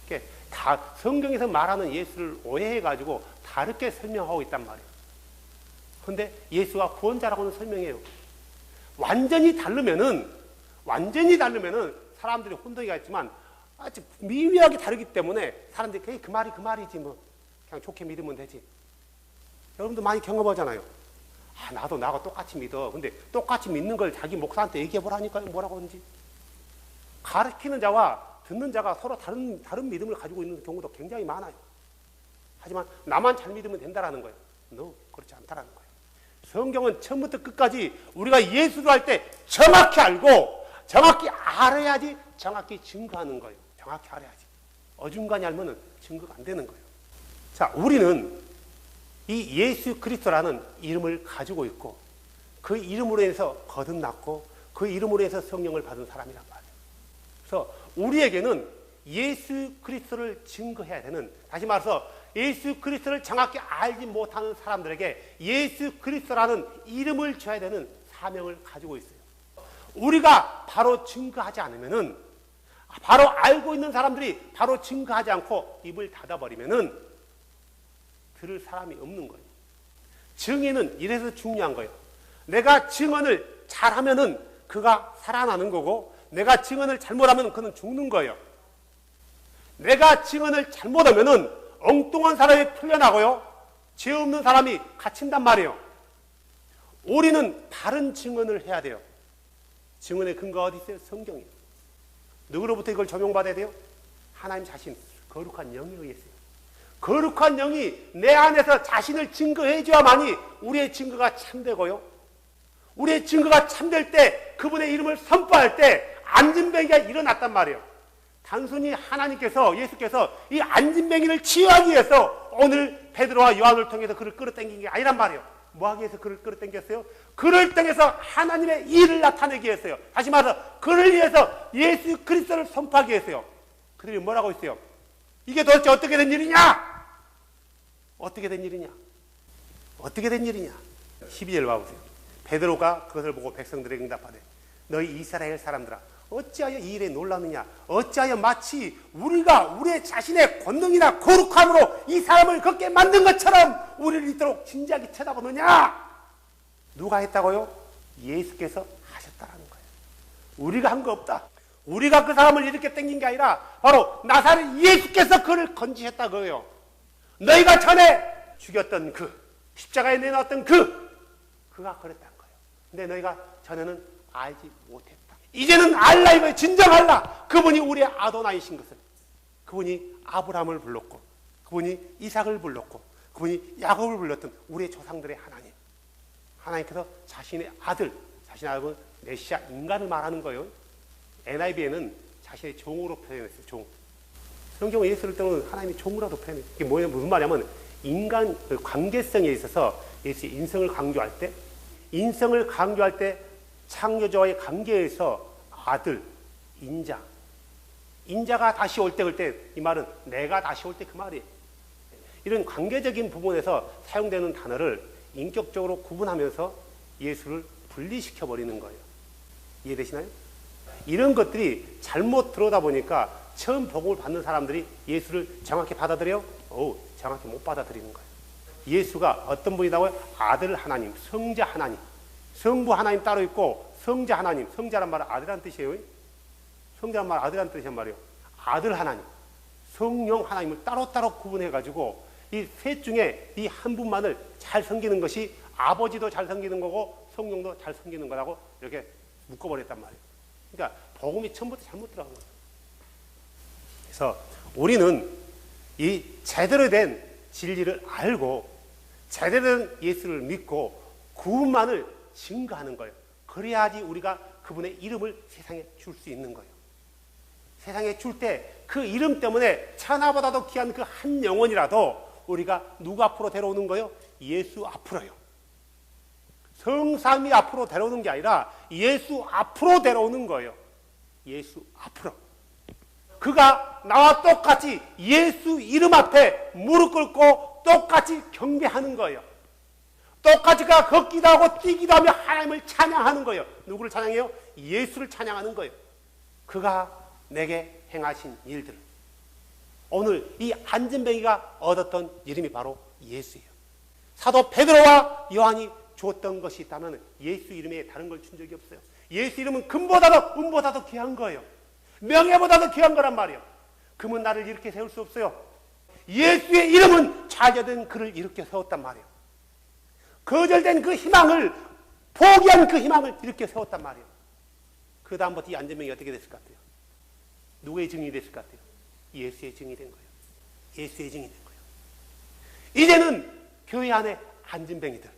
그러니까 다 성경에서 말하는 예수를 오해해가지고 다르게 설명하고 있단 말이에요. 근데 예수가 구원자라고는 설명해요. 완전히 다르면은 사람들이 혼동이가 있지만 아주 미묘하게 다르기 때문에 사람들이 그냥 그 말이지 뭐 그냥 좋게 믿으면 되지. 여러분도 많이 경험하잖아요. 아, 나도 나하고 똑같이 믿어. 근데 똑같이 믿는 걸 자기 목사한테 얘기해 보라니까요. 뭐라고 하는지. 가르치는 자와 듣는 자가 서로 다른 믿음을 가지고 있는 경우도 굉장히 많아요. 하지만 나만 잘 믿으면 된다라는 거예요. No, 그렇지 않다라는 거예요. 성경은 처음부터 끝까지 우리가 예수를 할 때 정확히 알고 정확히 알아야지 정확히 증거하는 거예요. 정확히 알아야지. 어중간히 알면 증거가 안 되는 거예요. 자, 우리는 이 예수 그리스도라는 이름을 가지고 있고 그 이름으로 인해서 거듭났고 그 이름으로 인해서 성령을 받은 사람이란 말이에요. 그래서 우리에게는 예수 그리스도를 증거해야 되는, 다시 말해서 예수 그리스도를 정확히 알지 못하는 사람들에게 예수 그리스도라는 이름을 줘야 되는 사명을 가지고 있어요. 우리가 바로 증거하지 않으면은, 바로 알고 있는 사람들이 바로 증거하지 않고 입을 닫아버리면은 들을 사람이 없는 거예요. 증인은 이래서 중요한 거예요. 내가 증언을 잘하면은 그가 살아나는 거고, 내가 증언을 잘못하면 그는 죽는 거예요. 내가 증언을 잘못하면은 엉뚱한 사람이 풀려나고요, 죄 없는 사람이 갇힌단 말이에요. 우리는 바른 증언을 해야 돼요. 증언의 근거가 어디 있어요? 성경이에요. 누구로부터 이걸 적용받아야 돼요? 하나님 자신, 거룩한 영에 의해서요. 거룩한 영이 내 안에서 자신을 증거해줘야만이 우리의 증거가 참되고요, 우리의 증거가 참될 때, 그분의 이름을 선포할 때 안진뱅이가 일어났단 말이에요. 단순히 하나님께서, 예수께서 이 안진뱅이를 치유하기 위해서 오늘 베드로와 요한을 통해서 그를 끌어당긴 게 아니란 말이에요. 뭐 하기 위해서 그를 끌어당겼어요? 그를 통해서 하나님의 일을 나타내기 위해서요. 다시 말해서 그를 위해서 예수 그리스도를 선포하기 위해서요. 그들이 뭐라고 했어요? 이게 도대체 어떻게 된 일이냐? 어떻게 된 일이냐? 어떻게 된 일이냐? 12절 봐보세요. 베드로가 그것을 보고 백성들에게 응답하되 너희 이스라엘 사람들아, 어찌하여 이 일에 놀라느냐? 어찌하여 마치 우리가 우리의 자신의 권능이나 거룩함으로 이 사람을 걷게 만든 것처럼 우리를 이토록 진지하게 쳐다보느냐? 누가 했다고요? 예수께서 하셨다라는 거예요. 우리가 한 거 없다. 우리가 그 사람을 이렇게 땡긴 게 아니라 바로 나사렛 예수께서 그를 건지셨다 그거예요. 너희가 전에 죽였던 십자가에 내놨던 그가 그랬다는 거예요. 근데 너희가 전에는 알지 못했다. 이제는 알라 이거예요. 진정 알라. 그분이 우리의 아도나이신 것을. 그분이 아브라함을 불렀고, 그분이 이삭을 불렀고, 그분이 야곱을 불렀던 우리의 조상들의 하나님. 하나님께서 자신의 아들, 자신의 아들은 메시아 인간을 말하는 거예요. NIV에는 자신의 종으로 표현했어요. 종. 성경은 예수를 때는 하나님이 종으로도 표현해요. 이게 뭐냐, 무슨 말이냐면 인간 관계성에 있어서 예수의 인성을 강조할 때 창조자와의 관계에서 아들, 인자가 다시 올 때 그럴 때 이 말은 내가 다시 올 때 그 말이에요. 이런 관계적인 부분에서 사용되는 단어를 인격적으로 구분하면서 예수를 분리시켜 버리는 거예요. 이해되시나요? 이런 것들이 잘못 들어오다 보니까 처음 복음을 받는 사람들이 예수를 정확히 받아들여요? 정확히 못 받아들이는 거예요. 예수가 어떤 분이라고요? 아들 하나님, 성자 하나님, 성부 하나님 따로 있고 성자 하나님, 성자란 말은 아들이라는 뜻이에요. 성자란 말은 아들이라는 뜻이란 말이에요. 아들 하나님, 성령 하나님을 따로따로 구분해가지고 이 셋 중에 이 한 분만을 잘 섬기는 것이 아버지도 잘 섬기는 거고 성령도 잘 섬기는 거라고 이렇게 묶어버렸단 말이에요. 그러니까 복음이 처음부터 잘못 들어간 거예요. 그래서 우리는 이 제대로 된 진리를 알고 제대로 된 예수를 믿고 그분만을 증거하는 거예요. 그래야지 우리가 그분의 이름을 세상에 줄 수 있는 거예요. 세상에 줄 때 그 이름 때문에 천하보다도 귀한 그 한 영혼이라도 우리가 누구 앞으로 데려오는 거예요? 예수 앞으로요. 성삼위 앞으로 데려오는 게 아니라 예수 앞으로 데려오는 거예요. 예수 앞으로. 그가 나와 똑같이 예수 이름 앞에 무릎 꿇고 똑같이 경배하는 거예요. 똑같이 그가 걷기도 하고 뛰기도 하며 하나님을 찬양하는 거예요. 누구를 찬양해요? 예수를 찬양하는 거예요. 그가 내게 행하신 일들. 오늘 이 안진뱅이가 얻었던 이름이 바로 예수예요. 사도 베드로와 요한이 주었던 것이 있다면 예수 이름에 다른 걸 준 적이 없어요. 예수 이름은 금보다도 은보다도 귀한 거예요. 명예보다도 귀한 거란 말이에요. 금은 나를 이렇게 세울 수 없어요. 예수의 이름은 좌절된 그를 이렇게 세웠단 말이에요. 거절된 그 희망을, 포기한 그 희망을 이렇게 세웠단 말이에요. 그 다음부터 이 안진뱅이 어떻게 됐을 것 같아요? 누구의 증인이 됐을 것 같아요? 예수의 증인이 된 거예요. 예수의 증인이 된 거예요. 이제는 교회 안에 안진뱅이들.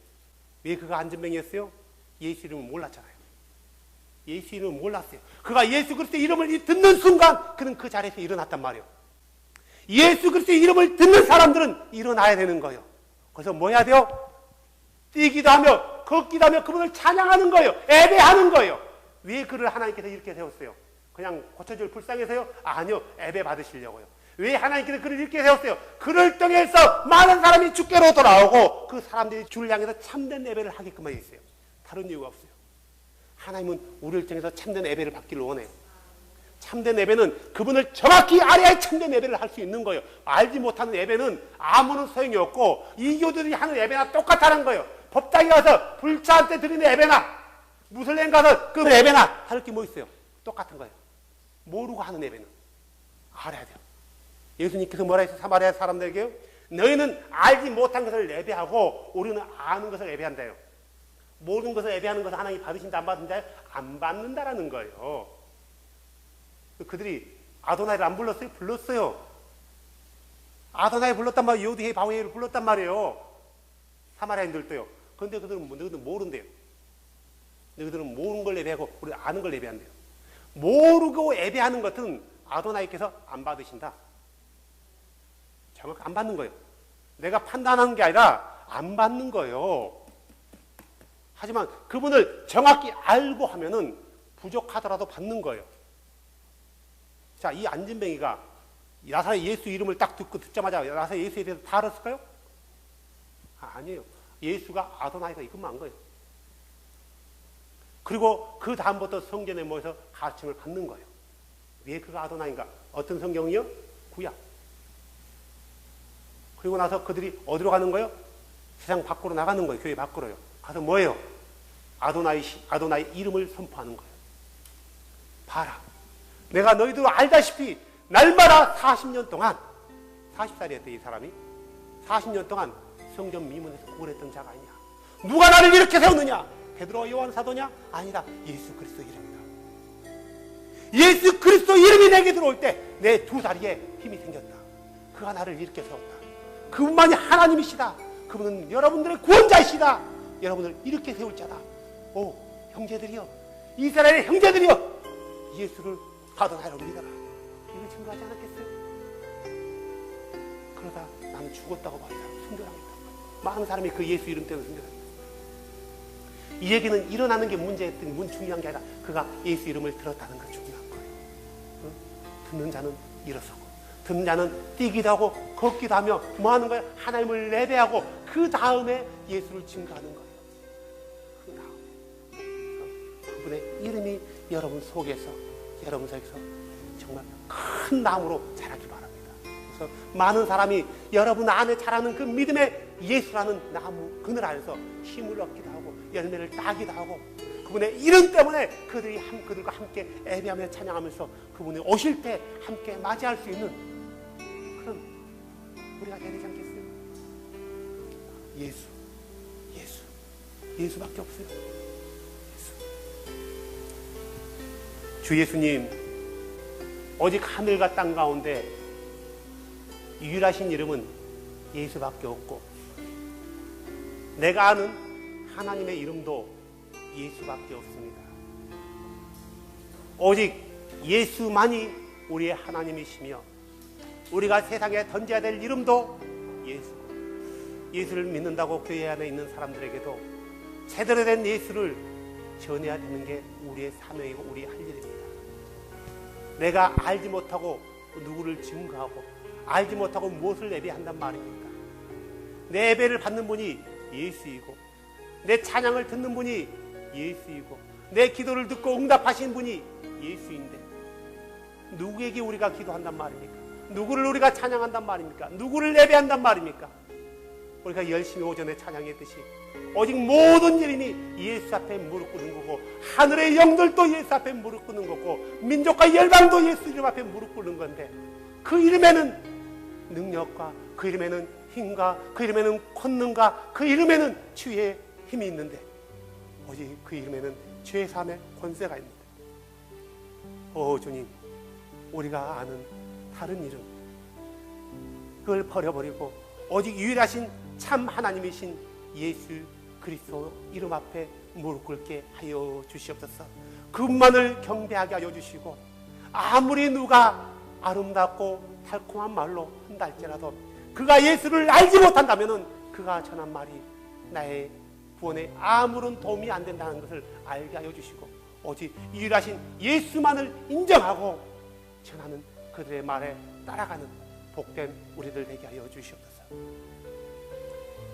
왜 그가 안진뱅이였어요? 예수 이름을 몰랐잖아요. 예수 이름을 몰랐어요. 그가 예수 그리스도의 이름을 듣는 순간 그는 그 자리에서 일어났단 말이에요. 예수 그리스도의 이름을 듣는 사람들은 일어나야 되는 거예요. 그래서 뭐 해야 돼요? 뛰기도 하며 걷기도 하며 그분을 찬양하는 거예요. 예배하는 거예요. 왜 그를 하나님께서 이렇게 세웠어요? 그냥 고쳐줄 불쌍해서요? 아니요. 예배 받으시려고요. 왜 하나님께서 그를 이렇게 세웠어요? 그를 통해서 많은 사람이 주께로 돌아오고 그 사람들이 주를 향해서 참된 예배를 하게끔 해주세요. 다른 이유가 없어요. 하나님은 우리를 통해서 참된 예배를 받기를 원해요. 참된 예배는 그분을 정확히 알아야 참된 예배를 할 수 있는 거예요. 알지 못하는 예배는 아무런 소용이 없고 이교들이 하는 예배나 똑같다는 거예요. 법당에 가서 불자한테 드리는 예배나 무슬림 가서 그 예배나 할 게 뭐 있어요? 똑같은 거예요. 모르고 하는 예배는 알아야 돼요. 예수님께서 뭐라 했어요? 사마리아 사람들에게요? 너희는 알지 못한 것을 예배하고 우리는 아는 것을 예배한다요. 모르는 것을 예배하는 것을 하나님이 받으신다 안 받는다요? 안 받는다라는 거예요. 그들이 아도나이를 안 불렀어요? 불렀어요. 아도나이 불렀단 말이에요. 요드헤이 바웨이를 불렀단 말이에요. 사마리아인들도요. 그런데 그들은 모른대요. 너희들은 모르는 걸 예배하고 우리 아는 걸 예배한대요. 모르고 예배하는 것은 아도나이께서 안 받으신다. 정확히 안 받는 거예요. 내가 판단하는 게 아니라 안 받는 거예요. 하지만 그분을 정확히 알고 하면은 부족하더라도 받는 거예요. 자, 이 안진뱅이가 나사렛 예수 이름을 딱 듣자마자 나사렛 예수에 대해서 다 알았을까요? 아니에요. 예수가 아도나이가 이것만 한 거예요. 그리고 그 다음부터 성전에 모여서 가르침을 받는 거예요. 왜 그가 아도나인가? 어떤 성경이요? 구약. 그리고 나서 그들이 어디로 가는 거예요? 세상 밖으로 나가는 거예요. 교회 밖으로요. 가서 뭐예요? 아도나이 이름을 선포하는 거예요. 봐라. 내가 너희들 알다시피 날마다 40년 동안 40살이었대 이 사람이 40년 동안 성전 미문에서 구걸했던 자가 아니냐. 누가 나를 이렇게 세웠느냐? 베드로 요한 사도냐? 아니다. 예수 그리스도 이름이다. 예수 그리스도 이름이 내게 들어올 때 내 두 다리에 힘이 생겼다. 그가 나를 이렇게 세웠다. 그분만이 하나님이시다. 그분은 여러분들의 구원자이시다. 여러분을 이렇게 세울 자다. 오 형제들이여, 이스라엘의 형제들이여, 예수를 아도나이로 믿어라. 이걸 증거하지 않았겠어요? 그러다 나는 죽었다고 말이야. 순교당했다. 많은 사람이 그 예수 이름 때문에 순교당했다. 이 얘기는 일어나는 게 문제였던 중요한 게 아니라 그가 예수 이름을 들었다는 거 중요한 거예요. 응? 듣는 자는 일어서고, 듣는 자는 뛰기도 하고 걷기도 하며 뭐 하는 거예요? 하나님을 예배하고 그 다음에 예수를 증거하는 거예요. 그 다음에 그분의 이름이 여러분 속에서, 여러분 속에서 정말 큰 나무로 자라기 바랍니다. 그래서 많은 사람이 여러분 안에 자라는 그 믿음의 예수라는 나무 그늘 안에서 힘을 얻기도 하고 열매를 따기도 하고 그분의 이름 때문에 그들과 함께 예배하며 찬양하면서 그분이 오실 때 함께 맞이할 수 있는 그런 우리가 되지 않겠어요? 예수밖에 없어요. 주 예수님 오직 하늘과 땅 가운데 유일하신 이름은 예수밖에 없고 내가 아는 하나님의 이름도 예수밖에 없습니다. 오직 예수만이 우리의 하나님이시며 우리가 세상에 던져야 될 이름도 예수고, 예수를 믿는다고 교회 안에 있는 사람들에게도 제대로 된 예수를 전해야 되는 게 우리의 사명이고 우리의 할 일입니다. 내가 알지 못하고 누구를 증거하고 알지 못하고 무엇을 예배한단 말입니까? 내 예배를 받는 분이 예수이고 내 찬양을 듣는 분이 예수이고 내 기도를 듣고 응답하신 분이 예수인데 누구에게 우리가 기도한단 말입니까? 누구를 우리가 찬양한단 말입니까? 누구를 예배한단 말입니까? 우리가 열심히 오전에 찬양했듯이 오직 모든 이름이 예수 앞에 무릎 꿇는 거고 하늘의 영들도 예수 앞에 무릎 꿇는 거고 민족과 열방도 예수 이름 앞에 무릎 꿇는 건데 그 이름에는 능력과 그 이름에는 힘과 그 이름에는 권능과 그 이름에는 주의 힘이 있는데 오직 그 이름에는 죄 사함의 권세가 있는데 오 주님, 우리가 아는 다른 이름 그걸 버려버리고 오직 유일하신 참 하나님이신 예수 그리스도 이름 앞에 무릎 꿇게 하여 주시옵소서. 그분만을 경배하게 하여 주시고 아무리 누가 아름답고 달콤한 말로 한다 할지라도 그가 예수를 알지 못한다면 그가 전한 말이 나의 구원에 아무런 도움이 안 된다는 것을 알게 하여 주시고 오직 유일하신 예수만을 인정하고 전하는 그들의 말에 따라가는 복된 우리들 되게 하여 주시옵소서.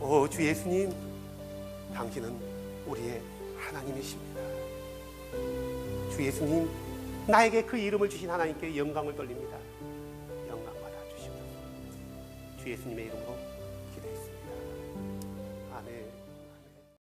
오 주 예수님, 당신은 우리의 하나님이십니다. 주 예수님, 나에게 그 이름을 주신 하나님께 영광을 돌립니다. 영광 받아 주시옵소서. 주 예수님의 이름으로 기도했습니다. 아멘.